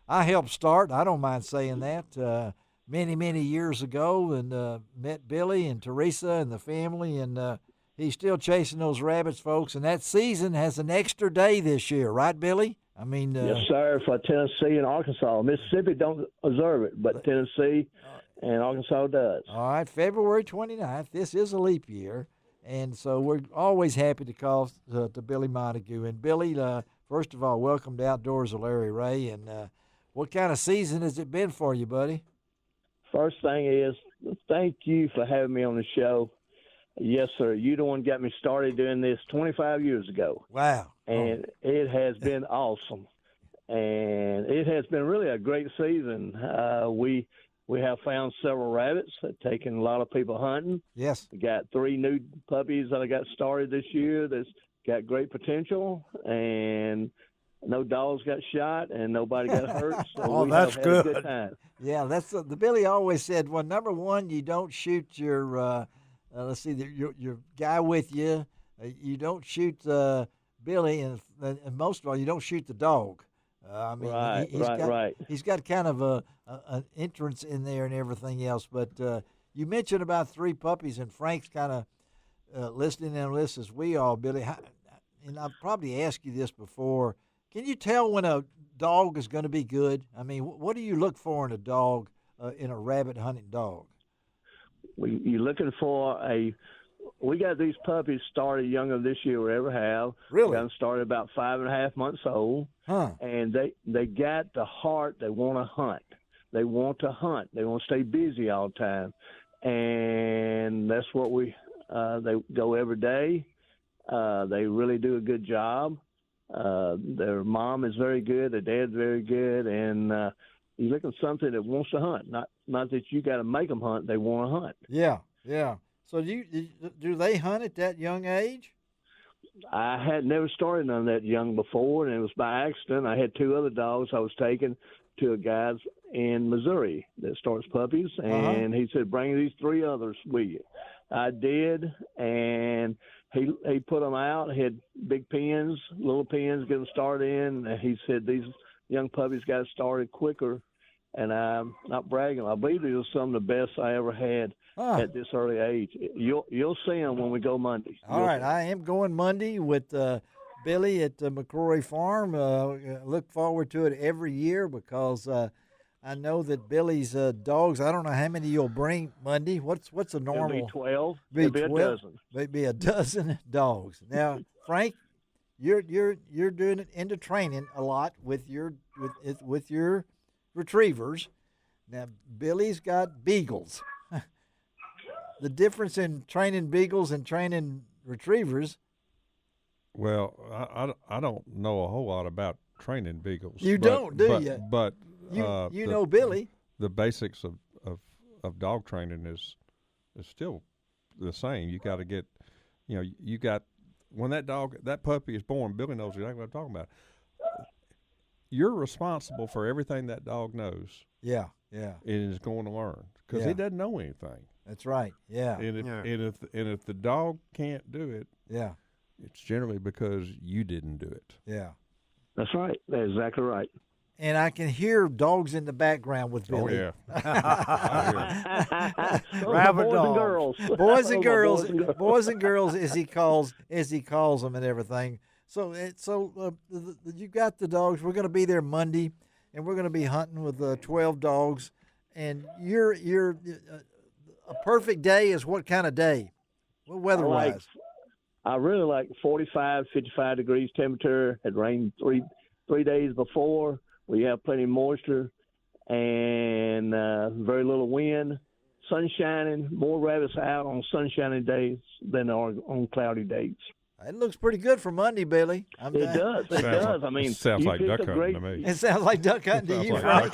Speaker 3: I helped start, I don't mind saying that, many, many years ago, and met Billy and Teresa and the family, and he's still chasing those rabbits, folks. And that season has an extra day this year, right, Billy? I mean,
Speaker 8: yes, sir. For Tennessee and Arkansas, Mississippi don't observe it, but Tennessee and Arkansas does.
Speaker 3: All right, February 29th. This is a leap year, and so we're always happy to call to Billy Montague. And Billy, first of all, welcome to Outdoors of Larry Ray. And what kind of season has it been for you, buddy?
Speaker 8: First thing is, thank you for having me on the show. Yes, sir. You the one got me started doing this 25 years ago.
Speaker 3: Wow.
Speaker 8: And it has been awesome. And it has been really a great season. We have found several rabbits, taken a lot of people hunting.
Speaker 3: Yes.
Speaker 8: We got 3 new puppies that I got started this year that's got great potential. And no dogs got shot and nobody got hurt. So
Speaker 4: that's good.
Speaker 8: A good time.
Speaker 3: Yeah, that's the Billy always said. Well, number one, you don't shoot your let's see, your guy with you. You don't shoot Billy, and most of all, you don't shoot the dog. I mean,
Speaker 8: right.
Speaker 3: He's got kind of an entrance in there and everything else. But you mentioned about 3 puppies, and Frank's kind of listening on this as we all, Billy. And I've probably asked you this before. Can you tell when a dog is going to be good? I mean, what do you look for in a dog, in a rabbit hunting dog?
Speaker 8: You're looking for we got these puppies started younger this year we ever have.
Speaker 3: Really?
Speaker 8: We got them started about 5.5 months old.
Speaker 3: Huh.
Speaker 8: And they got the heart. They want to hunt. They want to hunt. They want to stay busy all the time. And that's what they go every day. They really do a good job. Their mom is very good. Their dad's very good. And you're looking for something that wants to hunt. Not that you got to make them hunt. They want to hunt.
Speaker 3: Yeah. So do they hunt at that young age?
Speaker 8: I had never started none of that young before, and it was by accident. I had 2 other dogs I was taking to a guy's in Missouri that starts puppies, and he said, bring these 3 others with you. I did, and he put them out. He had big pens, little pens, get them started in. And he said these young puppies got started quicker, and I'm not bragging. I believe these are some of the best I ever had at this early age. You'll see them when we go Monday.
Speaker 3: All right, I am going Monday with Billy at McCrory Farm. Look forward to it every year because I know that Billy's dogs. I don't know how many you'll bring Monday. What's a normal?
Speaker 8: It'll be 12.
Speaker 3: Be
Speaker 8: It'll be
Speaker 3: 12.
Speaker 8: a dozen.
Speaker 3: Maybe a dozen dogs. Now, Frank, you're doing it into training a lot with your retrievers. Now, Billy's got beagles. The difference in training beagles and training retrievers.
Speaker 5: Well, I don't know a whole lot about training beagles.
Speaker 3: You don't, do you?
Speaker 5: But
Speaker 3: you know Billy.
Speaker 5: The basics of dog training is still the same. You got to get, you got when that puppy is born. Billy knows exactly what I'm talking about. You're responsible for everything that dog knows.
Speaker 3: Yeah.
Speaker 5: And is going to learn because he doesn't know anything.
Speaker 3: That's right. Yeah.
Speaker 5: And if the dog can't do it, it's generally because you didn't do it.
Speaker 3: Yeah.
Speaker 8: That's right. That's exactly right.
Speaker 3: And I can hear dogs in the background with Billy.
Speaker 5: Oh yeah.
Speaker 8: Boys and girls.
Speaker 3: Boys and girls, as he calls them and everything. So you got the dogs. We're going to be there Monday, and we're going to be hunting with 12 dogs. And you're a perfect day is what kind of day? What weather-wise?
Speaker 8: I really like 45, 55 degrees temperature. It rained three days before. We have plenty of moisture and very little wind. Sun shining, more rabbits out on sunshiny days than are on cloudy days.
Speaker 3: It looks pretty good for Monday, Billy.
Speaker 8: It does. It does. I mean,
Speaker 5: sounds like duck hunting to me.
Speaker 3: It sounds like duck hunting to you,
Speaker 5: like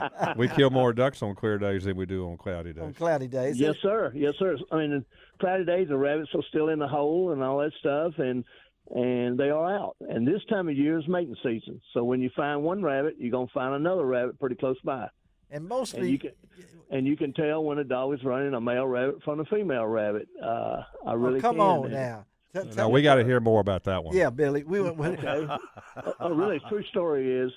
Speaker 3: Frank.
Speaker 5: We kill more ducks on clear days than we do on cloudy days.
Speaker 3: On cloudy days.
Speaker 8: Yes, sir. Yes, sir. I mean, cloudy days, the rabbits are still in the hole and all that stuff, and they are out. And this time of year is mating season. So when you find one rabbit, you're going to find another rabbit pretty close by.
Speaker 3: And mostly,
Speaker 8: and you can tell when a dog is running a male rabbit from a female rabbit. I really
Speaker 3: come
Speaker 8: can.
Speaker 3: on now.
Speaker 5: Now we got to hear more about that one.
Speaker 3: Yeah, Billy. We went.
Speaker 8: Okay. Really, true story is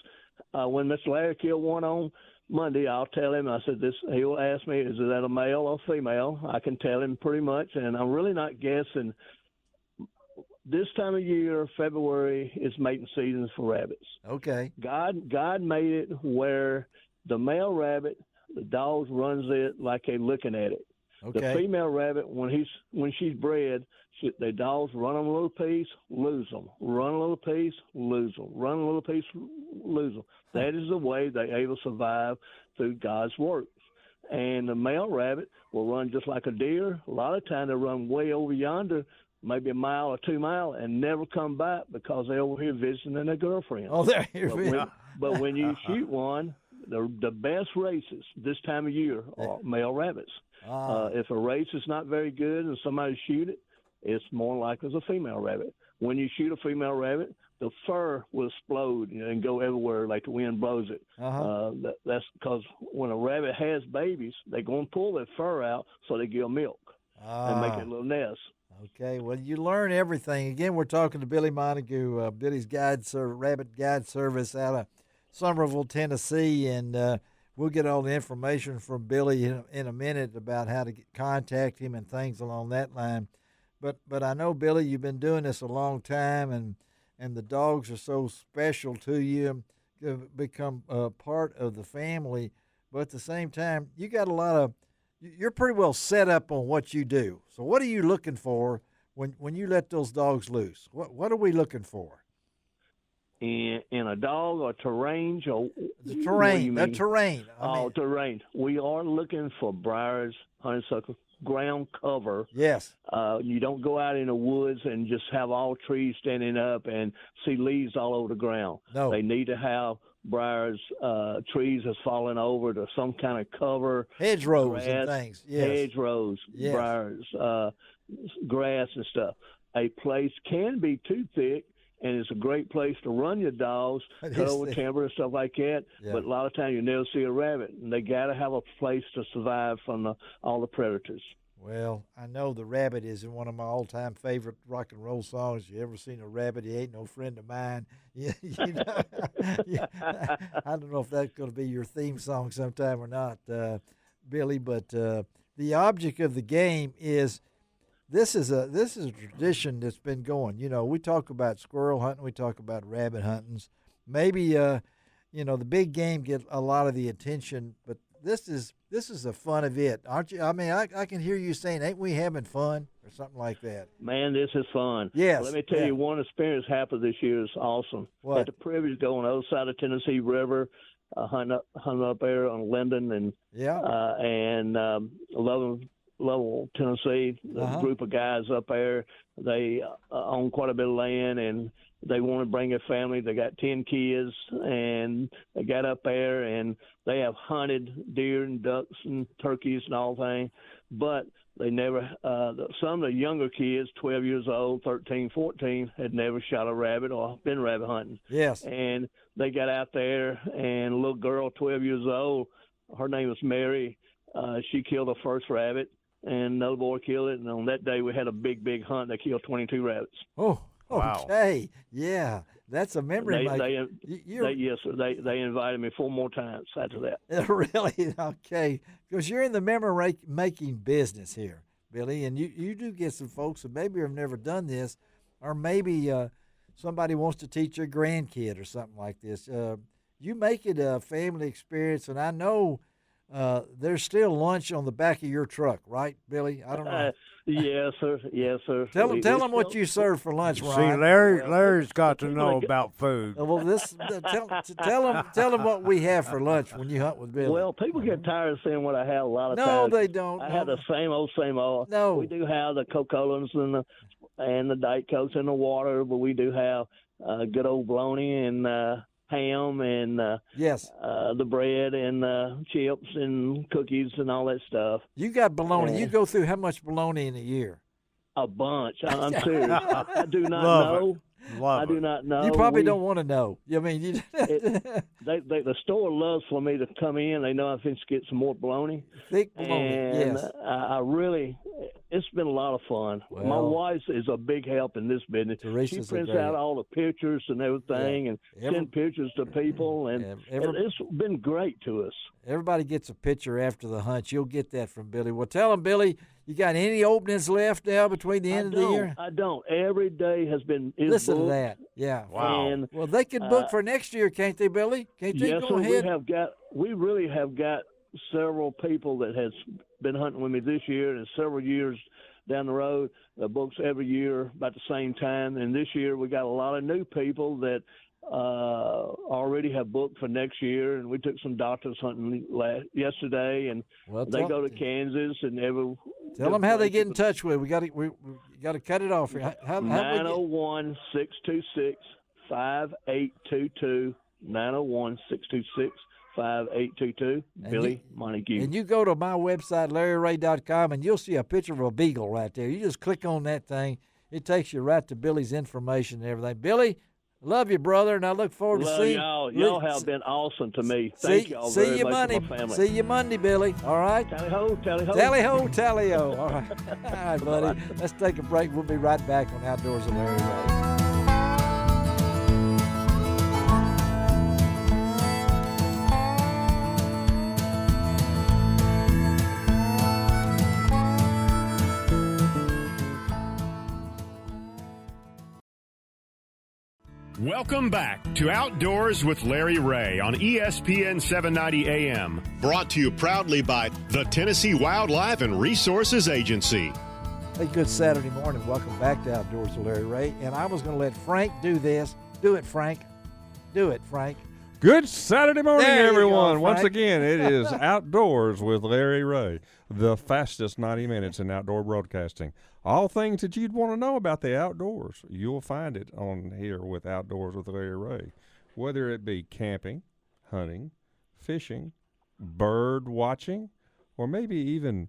Speaker 8: when Mr. Larry killed one on Monday, I'll tell him. I said this. He will ask me, "Is that a male or female?" I can tell him pretty much, and I'm really not guessing. This time of year, February, is mating season for rabbits.
Speaker 3: Okay.
Speaker 8: God made it where the male rabbit, the dogs runs it like they're looking at it.
Speaker 3: Okay.
Speaker 8: The female rabbit, when she's bred, the dogs run them a little piece, lose them. Run a little piece, lose them. Run a little piece, lose them. That is the way they're able to survive through God's works. And the male rabbit will run just like a deer. A lot of times they run way over yonder, maybe a mile or 2 miles, and never come back because they're over here visiting their girlfriend.
Speaker 3: Oh, there you
Speaker 8: But when you shoot one, the best races this time of year are male rabbits. If a race is not very good and somebody shoot it, it's more likely it's a female rabbit. When you shoot a female rabbit, the fur will explode and go everywhere like the wind blows it. That's because when a rabbit has babies, they're going to pull their fur out so they give milk and make a little nest.
Speaker 3: Okay, well, you learn everything. Again, we're talking to Billy Montague, Billy's Rabbit Guide Service out of Somerville, Tennessee, and we'll get all the information from Billy in a minute about how to contact him and things along that line. But I know, Billy, you've been doing this a long time, and the dogs are so special to you, become part of the family. But at the same time, you got you're pretty well set up on what you do. So what are you looking for when you let those dogs loose? What are we looking for?
Speaker 8: In a dog or terrain? Or
Speaker 3: the terrain. The terrain.
Speaker 8: Terrain. We are looking for briars, honeysuckle, ground cover.
Speaker 3: Yes.
Speaker 8: You don't go out in the woods and just have all trees standing up and see leaves all over the ground.
Speaker 3: No.
Speaker 8: They need to have briars, trees that's falling over to some kind of cover.
Speaker 3: Hedgerows
Speaker 8: grass,
Speaker 3: and things. Yes.
Speaker 8: Hedgerows,
Speaker 3: yes.
Speaker 8: briars, grass and stuff. A place can be too thick, and it's a great place to run your dogs, cut over timber and stuff like that. Yeah. But a lot of times you never see a rabbit, and they got to have a place to survive from all the predators.
Speaker 3: Well, I know the rabbit is in one of my all-time favorite rock and roll songs. You ever seen a rabbit? He ain't no friend of mine. I don't know if that's going to be your theme song sometime or not, Billy. But the object of the game is this is a tradition that's been going. You know, we talk about squirrel hunting, we talk about rabbit huntings. Maybe the big game get a lot of the attention, but this is the fun of it, aren't you? I mean, I can hear you saying, "Ain't we having fun?" or something like that.
Speaker 8: Man, this is fun.
Speaker 3: Yes.
Speaker 8: Let me tell you, one experience happened this year is awesome.
Speaker 3: What?
Speaker 8: Had the privilege to go on the other side of Tennessee River, hunting up there on Linden and Lovell, Tennessee. The group of guys up there, they own quite a bit of land, and they want to bring their family. They got 10 kids, and they got up there, and they have hunted deer and ducks and turkeys and all things, but they never some of the younger kids, 12 years old, 13, 14, had never shot a rabbit or been rabbit hunting.
Speaker 3: Yes.
Speaker 8: And they got out there, and a little girl, 12 years old, her name was Mary, she killed her first rabbit, and another boy killed it, and on that day we had a big hunt. They killed 22 rabbits.
Speaker 3: Oh,
Speaker 4: wow.
Speaker 3: Okay. Yeah, that's a memory.
Speaker 8: Yes, sir. They invited me 4 more times after that.
Speaker 3: Really? Okay. Because you're in the memory-making business here, Billy, and you do get some folks that maybe have never done this, or maybe somebody wants to teach your grandkid or something like this. You make it a family experience, and I know there's still lunch on the back of your truck, right, Billy? I don't know.
Speaker 8: Yes, sir. Yes, sir.
Speaker 3: Tell them what you serve for lunch, Ryan.
Speaker 4: See, Larry's got to know about food.
Speaker 3: Well, tell them what we have for lunch when you hunt with Billy.
Speaker 8: Well, people get tired of saying what I have a lot of
Speaker 3: no,
Speaker 8: times.
Speaker 3: No, they don't.
Speaker 8: I have the same old.
Speaker 3: No.
Speaker 8: We do have the Coca-Colas and the Diet Cokes and the water, but we do have good old bologna and ham and
Speaker 3: yes,
Speaker 8: the bread and chips and cookies and all that stuff.
Speaker 3: You got bologna. You go through how much bologna in a year?
Speaker 8: A bunch. I'm serious. I do not know. I do not know.
Speaker 3: You probably don't want to know. I mean,
Speaker 8: the store loves for me to come in. They know I can get some more bologna.
Speaker 3: Thick bologna,
Speaker 8: and
Speaker 3: yes.
Speaker 8: I really, it's been a lot of fun.
Speaker 3: Well,
Speaker 8: my wife is a big help in this business.
Speaker 3: Teresa's
Speaker 8: she prints out all the pictures and everything, and send pictures to people, and it's been great to us.
Speaker 3: Everybody gets a picture after the hunt. You'll get that from Billy. Well, tell them, Billy, you got any openings left now between the end of the year?
Speaker 8: I don't. Every day has been
Speaker 3: Listen
Speaker 8: booked.
Speaker 3: to that. Yeah.
Speaker 4: Wow.
Speaker 8: And,
Speaker 3: well, they can book for next year, can't they, Billy? Can't they go ahead?
Speaker 8: We really have got several people that has been hunting with me this year and several years down the road. The books every year about the same time. And this year we got a lot of new people that already have booked for next year, and we took some doctors hunting yesterday, and they go to Kansas and
Speaker 3: tell them how they get in touch with. We got to cut it off here.
Speaker 8: 901-626-5822. 901-626-5822. Billy Montague.
Speaker 3: And you go to my website, LarryRay.com, and you'll see a picture of a beagle right there. You just click on that thing. It takes you right to Billy's information and everything. Billy, love you, brother, and I look forward to seeing
Speaker 8: y'all. Y'all have been awesome to me. Thank y'all very much for my family.
Speaker 3: See you Monday, Billy. All right?
Speaker 8: Tally-ho, tally-ho.
Speaker 3: Tally-ho, tally-ho. All right. All right, buddy. Let's take a break. We'll be right back on Outdoors with Larry Ray.
Speaker 1: Welcome back to Outdoors with Larry Ray on ESPN 790 AM.
Speaker 2: Brought to you proudly by the Tennessee Wildlife and Resources Agency.
Speaker 3: Hey, good Saturday morning. Welcome back to Outdoors with Larry Ray. And I was going to let Frank do this. Do it, Frank. Do it, Frank.
Speaker 5: Good Saturday morning, everyone.
Speaker 3: Go,
Speaker 5: once again, it is Outdoors with Larry Ray, the fastest 90 minutes in outdoor broadcasting. All things that you'd want to know about the outdoors, you'll find it on here with Outdoors with Larry Ray. Whether it be camping, hunting, fishing, bird watching, or maybe even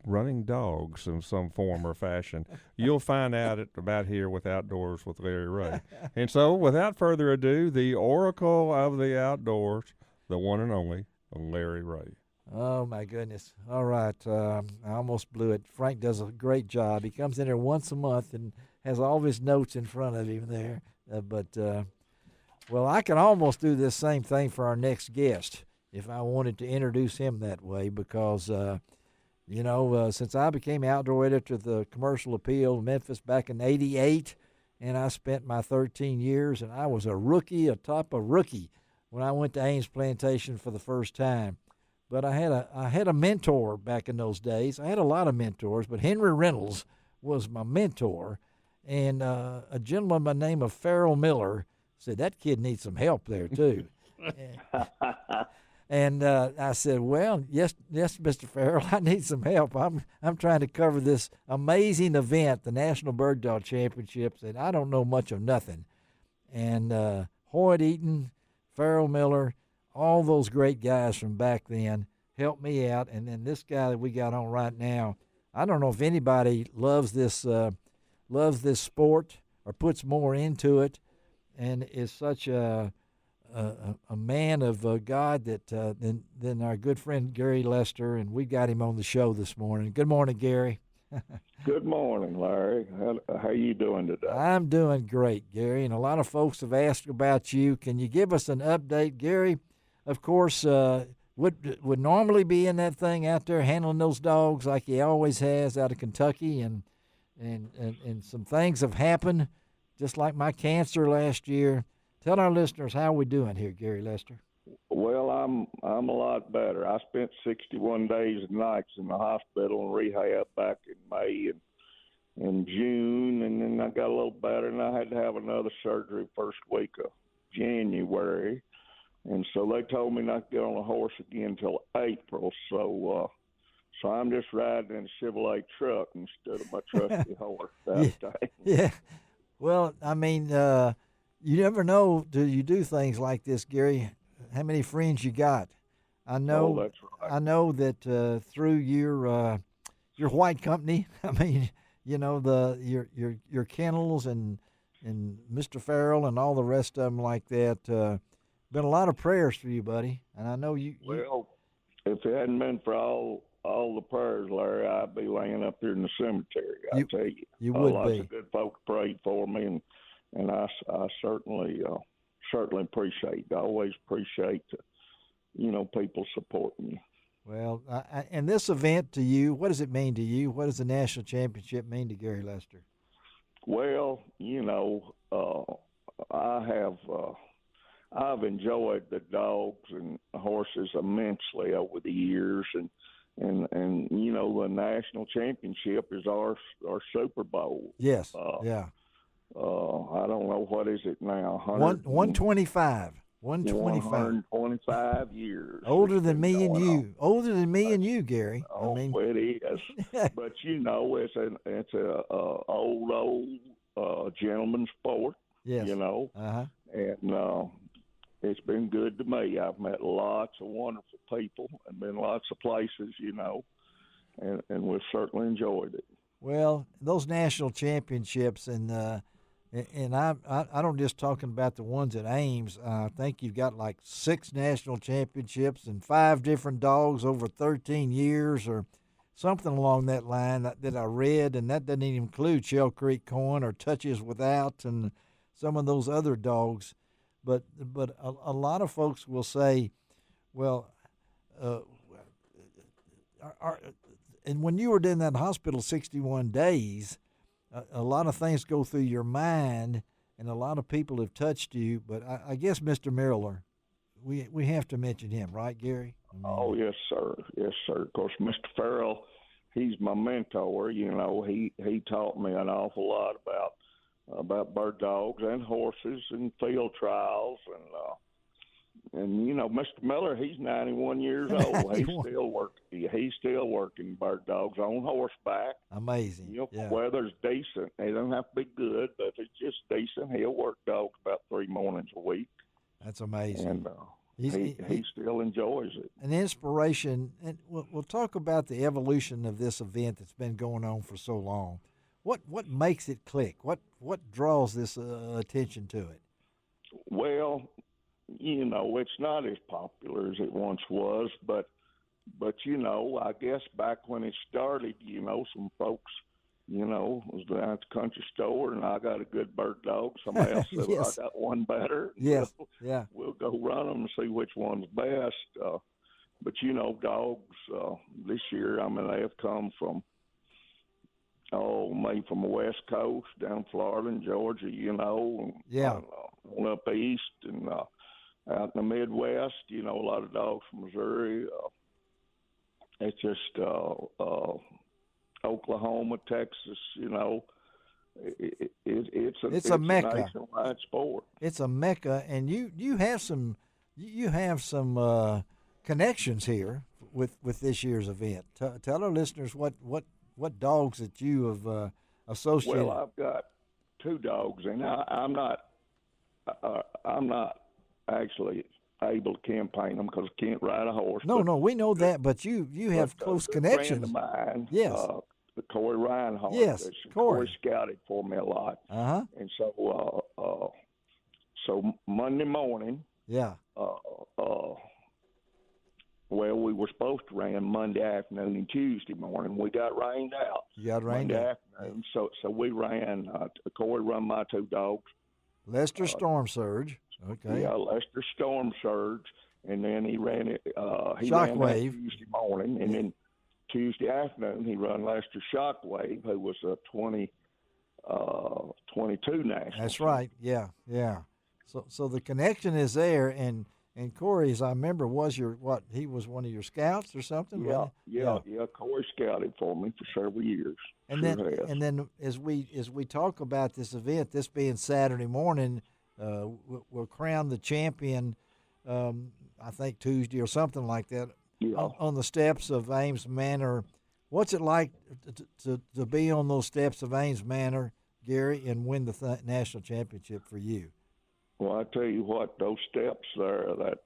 Speaker 5: running dogs in some form or fashion, you'll find out about here with Outdoors with Larry Ray. And so, without further ado, the oracle of the outdoors, the one and only Larry Ray.
Speaker 3: Oh, my goodness. All right. I almost blew it. Frank does a great job. He comes in there once a month and has all of his notes in front of him there. Well, I can almost do this same thing for our next guest if I wanted to introduce him that way because, since I became outdoor editor of the Commercial Appeal in Memphis back in 88, and I spent my 13 years, and I was a rookie atop a rookie when I went to Ames Plantation for the first time. But I had a mentor back in those days. I had a lot of mentors, but Henry Reynolds was my mentor. And a gentleman by the name of Farrell Miller said, that kid needs some help there, too. And I said, well, yes, Mr. Farrell, I need some help. I'm trying to cover this amazing event, the National Bird Dog Championships, and I don't know much of nothing. And Hoyt Eaton, Farrell Miller, all those great guys from back then helped me out. And then this guy that we got on right now, I don't know if anybody loves this sport or puts more into it and is such a man of God than our good friend Gary Lester, and we got him on the show this morning. Good morning, Gary.
Speaker 9: Good morning, Larry. How are you doing today?
Speaker 3: I'm doing great, Gary, and a lot of folks have asked about you. Can you give us an update, Gary? Of course, would normally be in that thing out there handling those dogs like he always has out of Kentucky, and some things have happened, just like my cancer last year. Tell our listeners how we're doing here, Gary Lester.
Speaker 9: Well, I'm a lot better. I spent 61 days and nights in the hospital and rehab back in May and June, and then I got a little better, and I had to have another surgery first week of January, and so they told me not to get on a horse again until April. So I'm just riding in a Chevrolet truck instead of my trusty horse that day.
Speaker 3: Yeah. Well, I mean, you never know till you do things like this, Gary, how many friends you got. I know.
Speaker 9: Oh, that's right.
Speaker 3: I know that through your white company. I mean, you know, your kennels and Mr. Farrell and all the rest of them like that. Been a lot of prayers for you, buddy. And I know you.
Speaker 9: Well, if it hadn't been for all the prayers, Larry, I'd be laying up here in the cemetery. I tell you,
Speaker 3: you would
Speaker 9: lots
Speaker 3: be.
Speaker 9: of good folks prayed for me, and I certainly appreciate. I always appreciate, people supporting you.
Speaker 3: Well, and this event to you, what does it mean to you? What does the national championship mean to Gary Lester?
Speaker 9: Well, I've enjoyed the dogs and horses immensely over the years, and the national championship is our Super Bowl.
Speaker 3: Yes.
Speaker 9: Yeah. I don't know, what is it now?
Speaker 3: 125.
Speaker 9: 125 years.
Speaker 3: Older than me and you. Older than me and you, Gary.
Speaker 9: Oh, it is. But it's a old gentleman's sport.
Speaker 3: Yes.
Speaker 9: And it's been good to me. I've met lots of wonderful people and been lots of places, and we've certainly enjoyed it.
Speaker 3: Well, those national championships, and I don't just talking about the ones at Ames. I think you've got like 6 national championships and 5 different dogs over 13 years or something along that line that I read, and that doesn't even include Shell Creek Coin or Touches Without and some of those other dogs. But a lot of folks will say, well, and when you were in that hospital 61 days, a lot of things go through your mind, and a lot of people have touched you. But I guess Mr. Miller, we have to mention him, right, Gary?
Speaker 9: Oh, yes, sir. Yes, sir. Of course, Mr. Farrell, he's my mentor. He taught me an awful lot about bird dogs and horses and field trials, and Mr. Miller, he's 91 years old. He's still working bird dogs on horseback.
Speaker 3: Amazing.
Speaker 9: The weather's decent. It doesn't have to be good, but if it's just decent, he'll work dogs about 3 mornings a week.
Speaker 3: That's amazing.
Speaker 9: And he still enjoys it.
Speaker 3: An inspiration, and we'll talk about the evolution of this event that's been going on for so long. What makes it click? What draws this attention to it?
Speaker 9: Well, it's not as popular as it once was, but I guess back when it started, some folks, was down at the country store, and I got a good bird dog. Somebody else said,
Speaker 3: Yes.
Speaker 9: I got one better.
Speaker 3: Yes,
Speaker 9: We'll go run them and see which one's best. But dogs this year, they have come from from the West Coast, down Florida and Georgia, and on up east and out in the Midwest, a lot of dogs from Missouri. It's just Oklahoma, Texas, it's
Speaker 3: a mecca.
Speaker 9: Nationwide sport.
Speaker 3: It's a mecca, and you have some connections here with this year's event. Tell our listeners what dogs that you have associated.
Speaker 9: Well, I've got 2 dogs, and I'm not actually able to campaign them because I can't ride a horse.
Speaker 3: No, we know that, but you have close connections.
Speaker 9: A friend of mine,
Speaker 3: yes,
Speaker 9: the Corey Reinhardt.
Speaker 3: Yes,
Speaker 9: Corey scouted for me a lot. And so Monday morning.
Speaker 3: Yeah.
Speaker 9: Well, we were supposed to run Monday afternoon and Tuesday morning. We got rained out.
Speaker 3: You got rained out.
Speaker 9: Afternoon, so we ran. Corey run my 2 dogs.
Speaker 3: Lester Storm Surge. Okay.
Speaker 9: Yeah, Lester Storm Surge, and then he ran it.
Speaker 3: Shockwave.
Speaker 9: Tuesday morning, and then Tuesday afternoon he ran Lester Shockwave, who was a 22 national.
Speaker 3: That's right. Yeah. So the connection is there, and And Corey, as I remember, he was one of your scouts or something?
Speaker 9: Yeah. Corey scouted for me for several years.
Speaker 3: And then as we talk about this event, this being Saturday morning, we'll crown the champion. I think Tuesday or something like that.
Speaker 9: Yeah.
Speaker 3: On the steps of Ames Manor. What's it like to be on those steps of Ames Manor, Gary, and win the national championship for you?
Speaker 9: Well, I tell you what, those steps there, that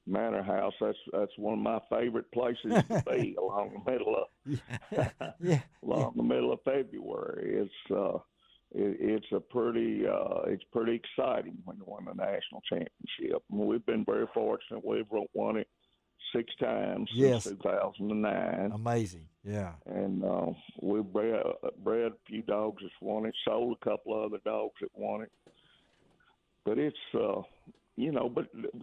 Speaker 9: Manor House, that's one of my favorite places to be along the middle of the middle of February. It's pretty exciting when you win the national championship. And we've been very fortunate. We've won it 6 times since 2009.
Speaker 3: Amazing, yeah.
Speaker 9: And we've bred a few dogs that's won it, sold a couple of other dogs that won it. But it's, but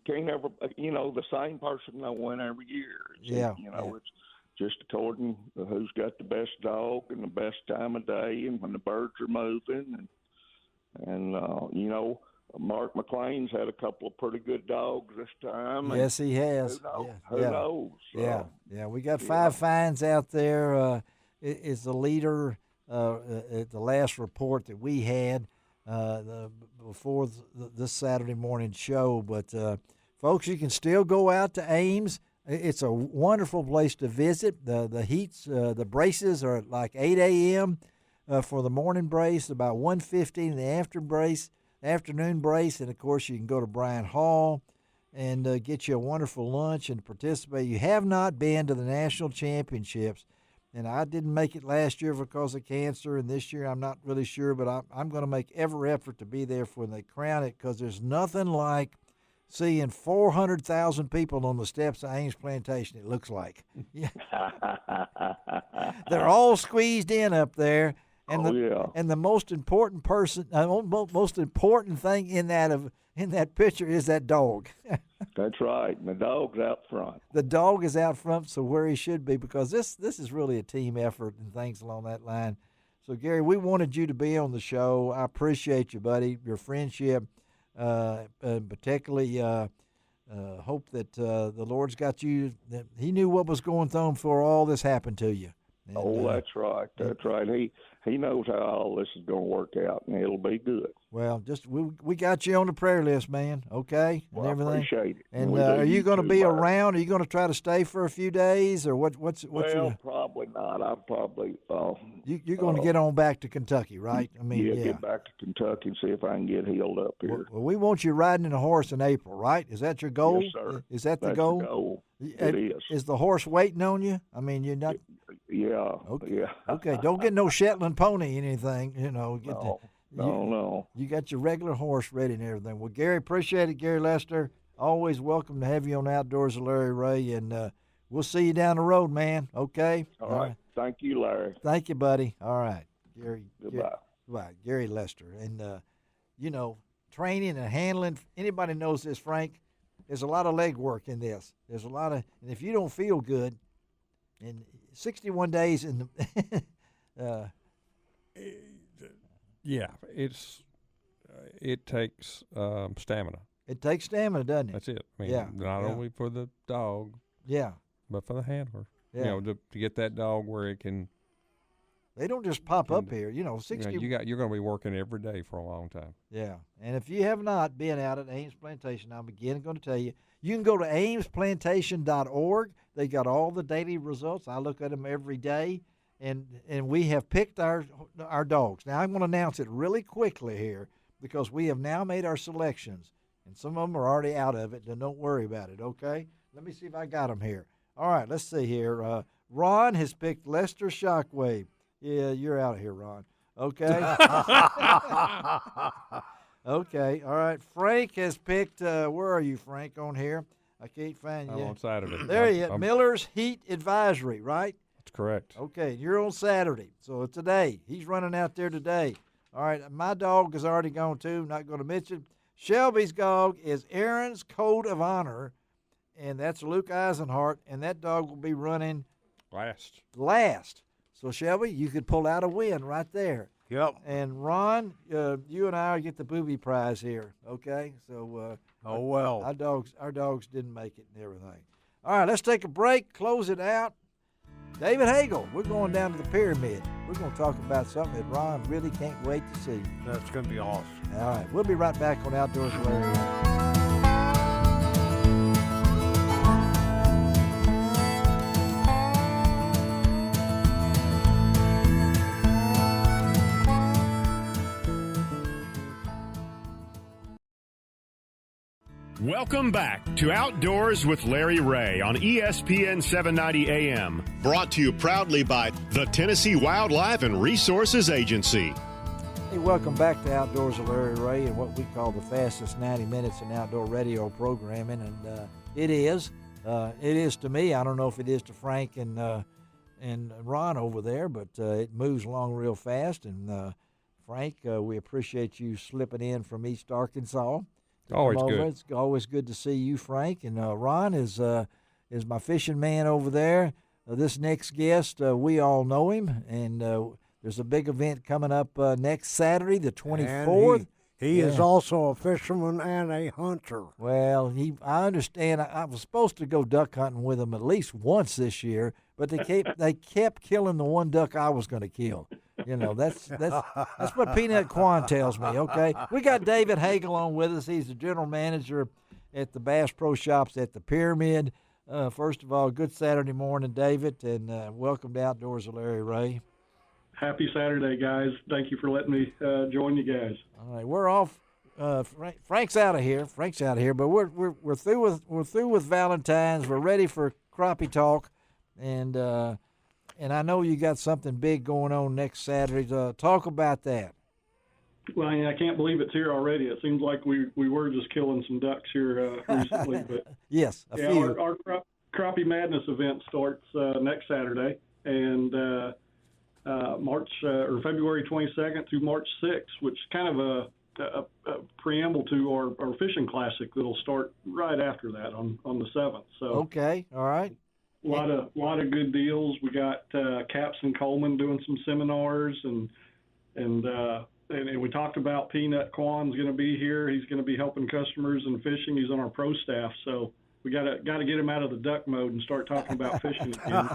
Speaker 9: can't ever, the same person don't win every year. It's just according to who's got the best dog and the best time of day and when the birds are moving. And Mark McLean's had a couple of pretty good dogs this time.
Speaker 3: Yes, he has.
Speaker 9: Who knows?
Speaker 3: Yeah. We got 5 fines out there. Is the leader at the last report that we had before this Saturday morning show. But folks, you can still go out to Ames. It's a wonderful place to visit. The heats, the braces are at like 8 a.m. For the morning brace, about 1:15 in the afternoon brace, and of course you can go to Bryant Hall and get you a wonderful lunch and participate. You have not been to the national championships, and I didn't make it last year because of cancer, and this year I'm not really sure, but I'm going to make every effort to be there when they crown it, because there's nothing like seeing 400,000 people on the steps of Ames Plantation, it looks like. They're all squeezed in up there. And the most important most important thing in that picture is that dog.
Speaker 9: That's right. And the dog's out front.
Speaker 3: The dog is out front, so where he should be, because this is really a team effort and things along that line. So, Gary, we wanted you to be on the show. I appreciate you, buddy, your friendship, particularly hope that the Lord's got you, that he knew what was going on before all this happened to you. And,
Speaker 9: that's right. That's right. He knows how all this is going to work out, and it'll be good.
Speaker 3: Well, just we got you on the prayer list, man. Okay,
Speaker 9: well,
Speaker 3: and everything.
Speaker 9: I appreciate it.
Speaker 3: And are you going to be around? Are you going to try to stay for a few days, or what's
Speaker 9: well, probably not. I'm probably.
Speaker 3: You're going to get on back to Kentucky, right? I mean,
Speaker 9: get back to Kentucky and see if I can get healed up here.
Speaker 3: Well, we want you riding in a horse in April, right? Is that your goal?
Speaker 9: Yes, sir.
Speaker 3: Is that
Speaker 9: That's
Speaker 3: the goal?
Speaker 9: The goal. It is.
Speaker 3: Is the horse waiting on you? I mean, you're not.
Speaker 9: Yeah.
Speaker 3: Okay.
Speaker 9: Yeah.
Speaker 3: Okay. Don't get no Shetland pony, anything.
Speaker 9: No.
Speaker 3: You got your regular horse ready and everything. Well, Gary, appreciate it, Gary Lester. Always welcome to have you on Outdoors with Larry Ray, and we'll see you down the road, man. Okay.
Speaker 9: All right. Thank you, Larry.
Speaker 3: Thank you, buddy. All right, Gary.
Speaker 9: Goodbye.
Speaker 3: Goodbye, Gary Lester. And training and handling. Anybody knows this, Frank? There's a lot of leg work in this. There's a lot of, and if you don't feel good, in 61 days in the
Speaker 5: it takes stamina.
Speaker 3: It takes stamina, doesn't it?
Speaker 5: That's it. I mean, not only for the dog, but for the handler.
Speaker 3: Yeah.
Speaker 5: To get that dog where it can.
Speaker 3: They don't just pop up here. 60.
Speaker 5: You're going to be working every day for a long time.
Speaker 3: Yeah, and if you have not been out at Ames Plantation, I'm again going to tell you, you can go to amesplantation.org. They got all the daily results. I look at them every day, and we have picked our dogs. Now I'm going to announce it really quickly here, because we have now made our selections, and some of them are already out of it. So don't worry about it. Okay, let me see if I got them here. All right, let's see here. Ron has picked Lester Shockwave. Yeah, you're out of here, Ron. Okay. Okay. All right. Frank has picked. Where are you, Frank? On here, I can't find you.
Speaker 5: I'm on Saturday.
Speaker 3: There you are. Miller's Heat Advisory, right?
Speaker 5: That's correct.
Speaker 3: Okay, you're on Saturday, so today he's running out there today. All right. My dog has already gone too. Not going to mention. Shelby's dog is Aaron's Code of Honor, and that's Luke Eisenhart, and that dog will be running
Speaker 5: last.
Speaker 3: So, Shelby, you could pull out a win right there.
Speaker 4: Yep.
Speaker 3: And Ron, you and I get the booby prize here. Okay, so our dogs didn't make it and everything. All right, let's take a break. Close it out. David Hagel, we're going down to the pyramid. We're going to talk about something that Ron really can't wait to see.
Speaker 4: That's going to be awesome.
Speaker 3: All right, we'll be right back on Outdoors with Larry Ray.
Speaker 1: Welcome back to Outdoors with Larry Ray on ESPN 790 AM.
Speaker 2: Brought to you proudly by the Tennessee Wildlife and Resources Agency.
Speaker 3: Hey, welcome back to Outdoors with Larry Ray and what we call the fastest 90 minutes in outdoor radio programming. And it is to me. I don't know if it is to Frank and Ron over there, but it moves along real fast. And Frank, we appreciate you slipping in from East Arkansas.
Speaker 5: Always good.
Speaker 3: It's always good to see you, Frank. And Ron is my fishing man over there. This next guest, we all know him, and there's a big event coming up next Saturday, the 24th.
Speaker 4: And he is also a fisherman and a hunter.
Speaker 3: Well, I understand. I was supposed to go duck hunting with him at least once this year, but they kept killing the one duck I was going to kill. You know, that's what Peanut Quan tells me, okay? We got David Hagel on with us. He's the general manager at the Bass Pro Shops at the Pyramid. First of all, good Saturday morning, David, and welcome to Outdoors with Larry Ray.
Speaker 10: Happy Saturday, guys. Thank you for letting me join you guys.
Speaker 3: All right, we're off. Frank's out of here, but we're through with Valentine's. We're ready for crappie talk, and I know you got something big going on next Saturday. Talk about that.
Speaker 10: Well, I can't believe it's here already. It seems like we were just killing some ducks here recently. But
Speaker 3: yes, a few.
Speaker 10: Our Crappie Madness event starts next Saturday, and February 22nd through March 6th, which is kind of a preamble to our fishing classic that'll start right after that on the 7th. So
Speaker 3: okay, all right.
Speaker 10: A lot of good deals. We got Caps and Coleman doing some seminars, and we talked about Peanut Quan's going to be here. He's going to be helping customers and fishing. He's on our pro staff, so we got to get him out of the duck mode and start talking about fishing again.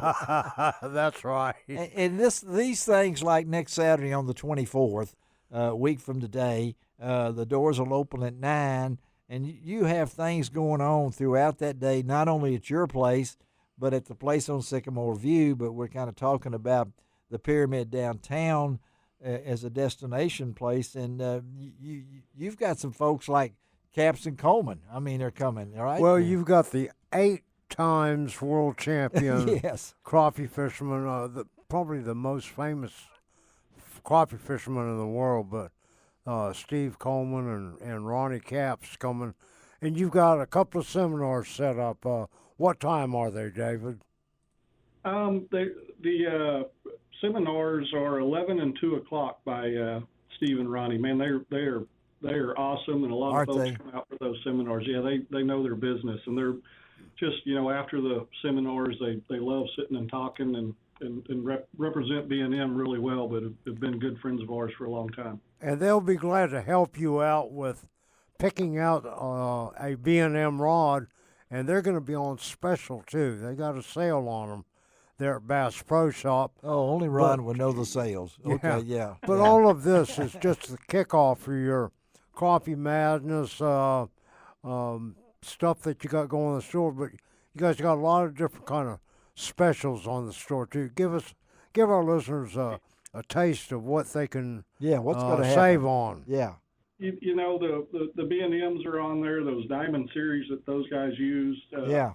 Speaker 4: That's right.
Speaker 3: And these things like next Saturday on the 24th, a week from today, the doors will open at 9, and you have things going on throughout that day, not only at your place, but at the place on Sycamore View. But we're kind of talking about the Pyramid downtown as a destination place, and you've got some folks like Caps and Coleman. I mean, they're coming, all right?
Speaker 4: Well, you've got the 8 times world champion
Speaker 3: yes.
Speaker 4: crappie fisherman, probably the most famous crappie fisherman in the world, but Steve Coleman and Ronnie Capps coming. And you've got a couple of seminars set up. What time are they, David?
Speaker 10: The seminars are 11 and 2 o'clock by Steve and Ronnie. Man, they are awesome, and a lot of folks come out for those seminars. Yeah, they know their business, and they're just, after the seminars, they love sitting and talking and represent B&M really well, but have been good friends of ours for a long time.
Speaker 4: And they'll be glad to help you out with picking out a B&M rod, and they're going to be on special too. They got a sale on them there at Bass Pro Shop.
Speaker 3: Oh, only Ron would know the sales. Okay, yeah.
Speaker 4: But all of this is just the kickoff for your Crappie Madness stuff that you got going in the store. But you guys got a lot of different kind of specials on the store too. Give our listeners a taste of what they can
Speaker 3: what's going to
Speaker 4: save on.
Speaker 3: Yeah.
Speaker 10: The B&Ms are on there, those Diamond series that those guys use. The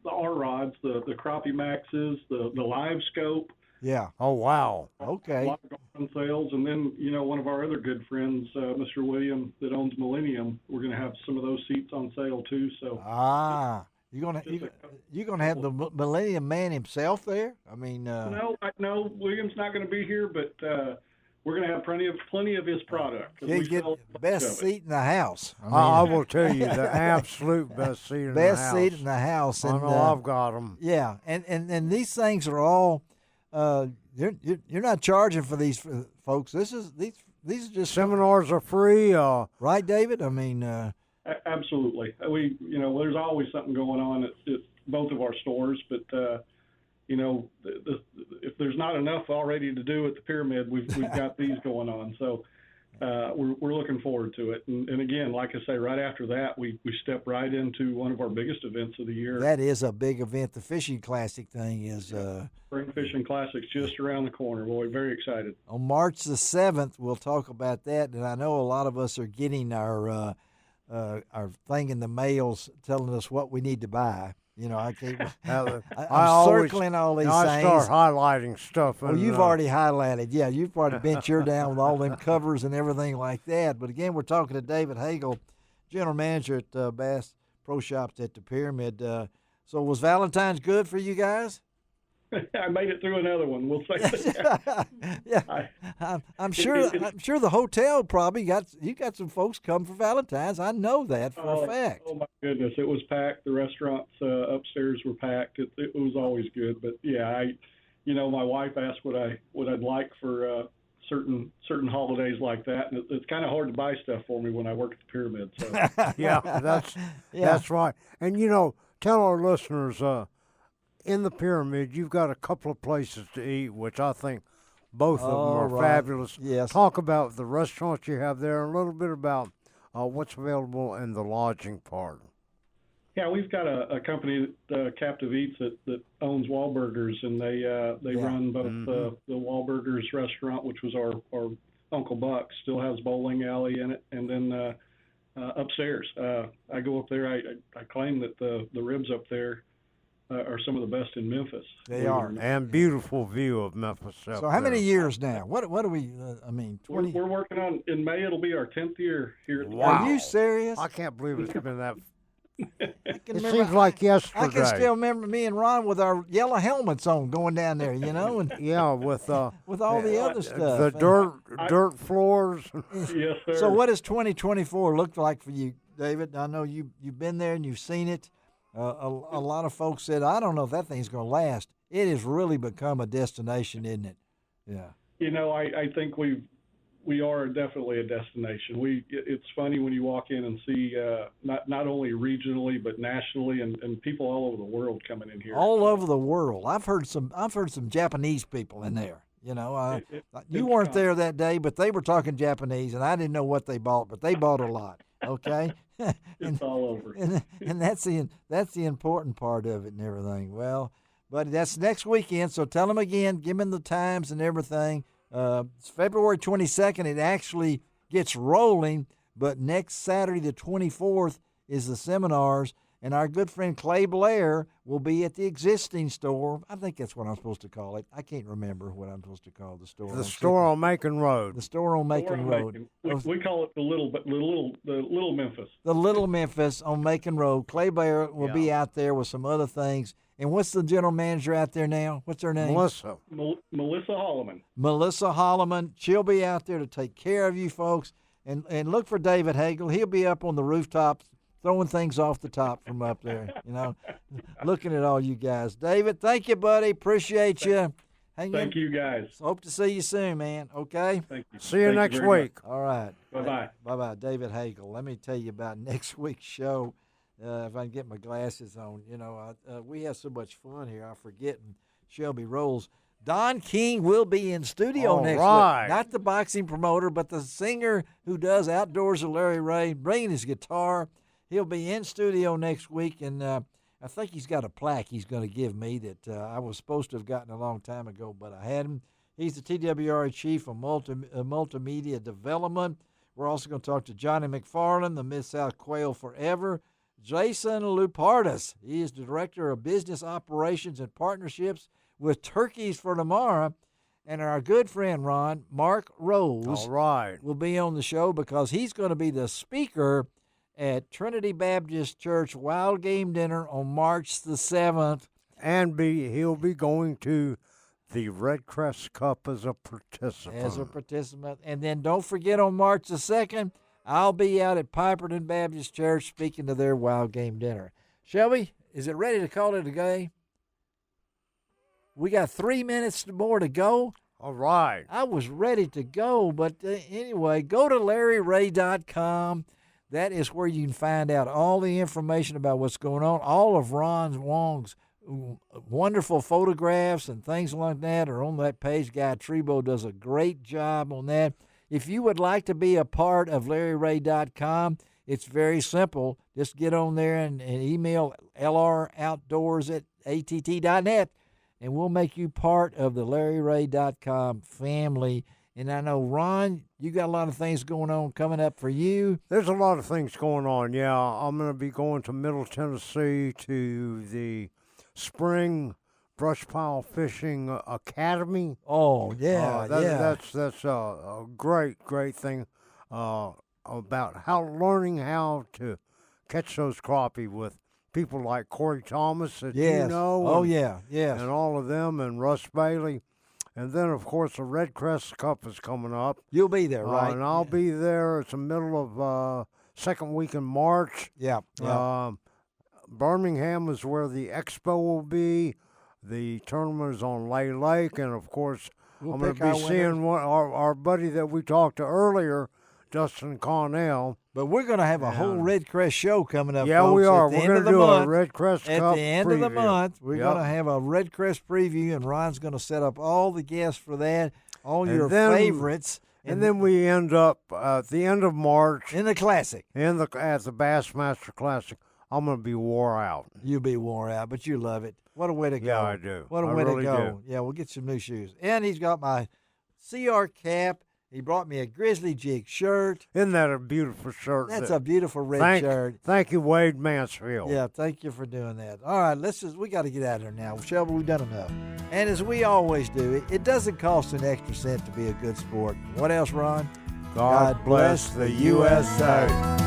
Speaker 10: R-Rods, the Crappie Maxes, the Live Scope.
Speaker 3: Yeah.
Speaker 4: Oh, wow.
Speaker 3: Okay.
Speaker 10: A lot of on sales. And then, one of our other good friends, Mr. William, that owns Millennium, we're going to have some of those seats on sale too. So.
Speaker 3: You're gonna have the Millennium Man himself there? I mean,
Speaker 10: no, William's not going to be here, but we're going to have plenty of his product.
Speaker 3: You get the best seat in the house.
Speaker 4: I will tell you, the absolute best seat in the house.
Speaker 3: Best seat in the house.
Speaker 4: And, I know I've got them.
Speaker 3: Yeah, and these things are all you're not charging for these folks. These are just
Speaker 4: seminars are free.
Speaker 3: Right, David? I mean,
Speaker 10: absolutely. There's always something going on at both of our stores, but if there's not enough already to do at the Pyramid, we've got these going on. So we're looking forward to it. And again, like I say, right after that, we step right into one of our biggest events of the year.
Speaker 3: That is a big event. The Fishing Classic thing is
Speaker 10: Spring Fishing Classic's just around the corner. Well, we're very excited.
Speaker 3: On March the 7th, we'll talk about that. And I know a lot of us are getting our thing in the mails telling us what we need to buy. I can't. I'm circling all these things.
Speaker 4: I start highlighting stuff.
Speaker 3: Oh, you've already highlighted. Yeah, you've already bent your down with all them covers and everything like that. But again, we're talking to David Hagel, general manager at Bass Pro Shops at the Pyramid. So was Valentine's good for you guys?
Speaker 10: I made it through another one. We'll say that.
Speaker 3: Yeah, I'm sure the hotel probably got some folks come for Valentine's. I know that for a fact.
Speaker 10: Oh my goodness, it was packed. The restaurants upstairs were packed. It was always good. But yeah, my wife asked what I'd like for certain holidays like that, and it's kind of hard to buy stuff for me when I work at the Pyramid. So
Speaker 4: that's right. And tell our listeners. In the Pyramid, you've got a couple of places to eat, which I think both of them are fabulous.
Speaker 3: Yes.
Speaker 4: Talk about the restaurants you have there, and a little bit about what's available in the lodging part.
Speaker 10: Yeah, we've got a company, Captive Eats, that owns Wahlburgers, and they run both the Wahlburgers restaurant, which was our Uncle Buck, still has bowling alley in it, and then upstairs. I go up there. I claim that the ribs up there are some of the best in Memphis.
Speaker 3: They are.
Speaker 4: And beautiful view of Memphis.
Speaker 3: So how many years now? What do we, 20?
Speaker 10: We're working on, in May, it'll be our 10th year here at the
Speaker 3: Wow. Are you serious?
Speaker 4: I can't believe it's been that.
Speaker 3: It
Speaker 4: seems like yesterday.
Speaker 3: I can still remember me and Ron with our yellow helmets on going down there, and
Speaker 4: yeah, with all
Speaker 3: the other stuff.
Speaker 4: The dirt floors.
Speaker 10: Yes, sir.
Speaker 3: So what does 2024 look like for you, David? I know you've been there and you've seen it. A lot of folks said, I don't know if that thing's going to last. It has really become a destination, isn't it? Yeah.
Speaker 10: I think we are definitely a destination. It's funny when you walk in and see not only regionally but nationally and people all over the world coming in here.
Speaker 3: All over the world. I've heard some Japanese people in there. You weren't there that day, but they were talking Japanese, and I didn't know what they bought, but they bought a lot. Okay.
Speaker 10: It's all over.
Speaker 3: And that's the important part of it and everything. Well, but that's next weekend, so tell them again, give them the times and everything. It's February 22nd. It actually gets rolling, but next Saturday the 24th is the seminars, and our good friend Clay Blair will be at the existing store. I think that's what I'm supposed to call it. I can't remember what I'm supposed to call the store.
Speaker 4: The store on Macon Road.
Speaker 3: The store on Macon Road.
Speaker 10: We call it the Little Memphis.
Speaker 3: The Little Memphis on Macon Road. Clay Blair will be out there with some other things. And what's the general manager out there now? What's her name?
Speaker 4: Melissa.
Speaker 10: Melissa Holloman.
Speaker 3: Melissa Holloman. She'll be out there to take care of you folks. And look for David Hagel. He'll be up on the rooftops throwing things off the top from up there, looking at all you guys. David, thank you, buddy. Appreciate you.
Speaker 10: Thank you, guys.
Speaker 3: Hope to see you soon, man. Okay?
Speaker 10: Thank you.
Speaker 4: See you next week.
Speaker 3: All right.
Speaker 10: Bye-bye.
Speaker 3: Bye-bye. David Hagel. Let me tell you about next week's show. If I can get my glasses on. We have so much fun here. I forget. And Shelby Rolls. Don King will be in studio next week. Not the boxing promoter, but the singer who does Outdoors with Larry Ray, bringing his guitar. He'll be in studio next week, and I think he's got a plaque he's going to give me that I was supposed to have gotten a long time ago, but I hadn't. He's the TWRA Chief of Multimedia Development. We're also going to talk to Johnny McFarland, the Mid-South Quail Forever. Jason Lupardis, he is the Director of Business Operations and Partnerships with Turkeys for Tomorrow. And our good friend, Ron, Mark Rose, will be on the show because he's going to be the speaker at Trinity Baptist Church Wild Game Dinner on March the 7th.
Speaker 4: And he'll be going to the Red Crest Cup as a participant.
Speaker 3: And then don't forget on March the 2nd, I'll be out at Piperton Baptist Church speaking to their Wild Game Dinner. Shelby, is it ready to call it a day? We got 3 minutes more to go.
Speaker 4: All right.
Speaker 3: I was ready to go, but anyway, go to LarryRay.com. That is where you can find out all the information about what's going on. All of Ron Wong's wonderful photographs and things like that are on that page. Guy Trebo does a great job on that. If you would like to be a part of LarryRay.com, it's very simple. Just get on there and email lroutdoors@att.net, and we'll make you part of the LarryRay.com family. And I know, Ron, you got a lot of things going on coming up for you.
Speaker 4: There's a lot of things going on, yeah. I'm going to be going to Middle Tennessee to the Spring Brush Pile Fishing Academy.
Speaker 3: Oh, yeah,
Speaker 4: That's a great thing about learning how to catch those crappie with people like Corey Thomas that you know. And all of them, and Russ Bailey. And then, of course, the Red Crest Cup is coming up.
Speaker 3: You'll be there, right?
Speaker 4: And I'll be there. It's the middle of second week in March.
Speaker 3: Yeah.
Speaker 4: Birmingham is where the expo will be. The tournament is on Lay Lake. And, of course, I'm going to be seeing our buddy that we talked to earlier, Dustin Connell.
Speaker 3: But we're going to have a whole Red Crest show coming up,
Speaker 4: yeah,
Speaker 3: folks,
Speaker 4: we are.
Speaker 3: We're
Speaker 4: going to do a Red Crest Cup
Speaker 3: at the end of the
Speaker 4: preview.
Speaker 3: month. We're going to have a Red Crest preview, and Ron's going to set up all the guests for that, your favorites.
Speaker 4: And then we end up at the end of March
Speaker 3: in the Classic,
Speaker 4: at the Bassmaster Classic. I'm going to be wore out.
Speaker 3: You'll be wore out, but you love it. What a way to go.
Speaker 4: Yeah, I do.
Speaker 3: What a way to go. Yeah, we'll get some new shoes. And he's got my CR cap. He brought me a Grizzly Jig shirt.
Speaker 4: Isn't that a beautiful shirt?
Speaker 3: That's a beautiful red shirt.
Speaker 4: Thank you, Wade Mansfield.
Speaker 3: Yeah, thank you for doing that. All right, we got to get out of here now. Shelby, we've done enough. And as we always do, it doesn't cost an extra cent to be a good sport. What else, Ron?
Speaker 4: God bless the USA.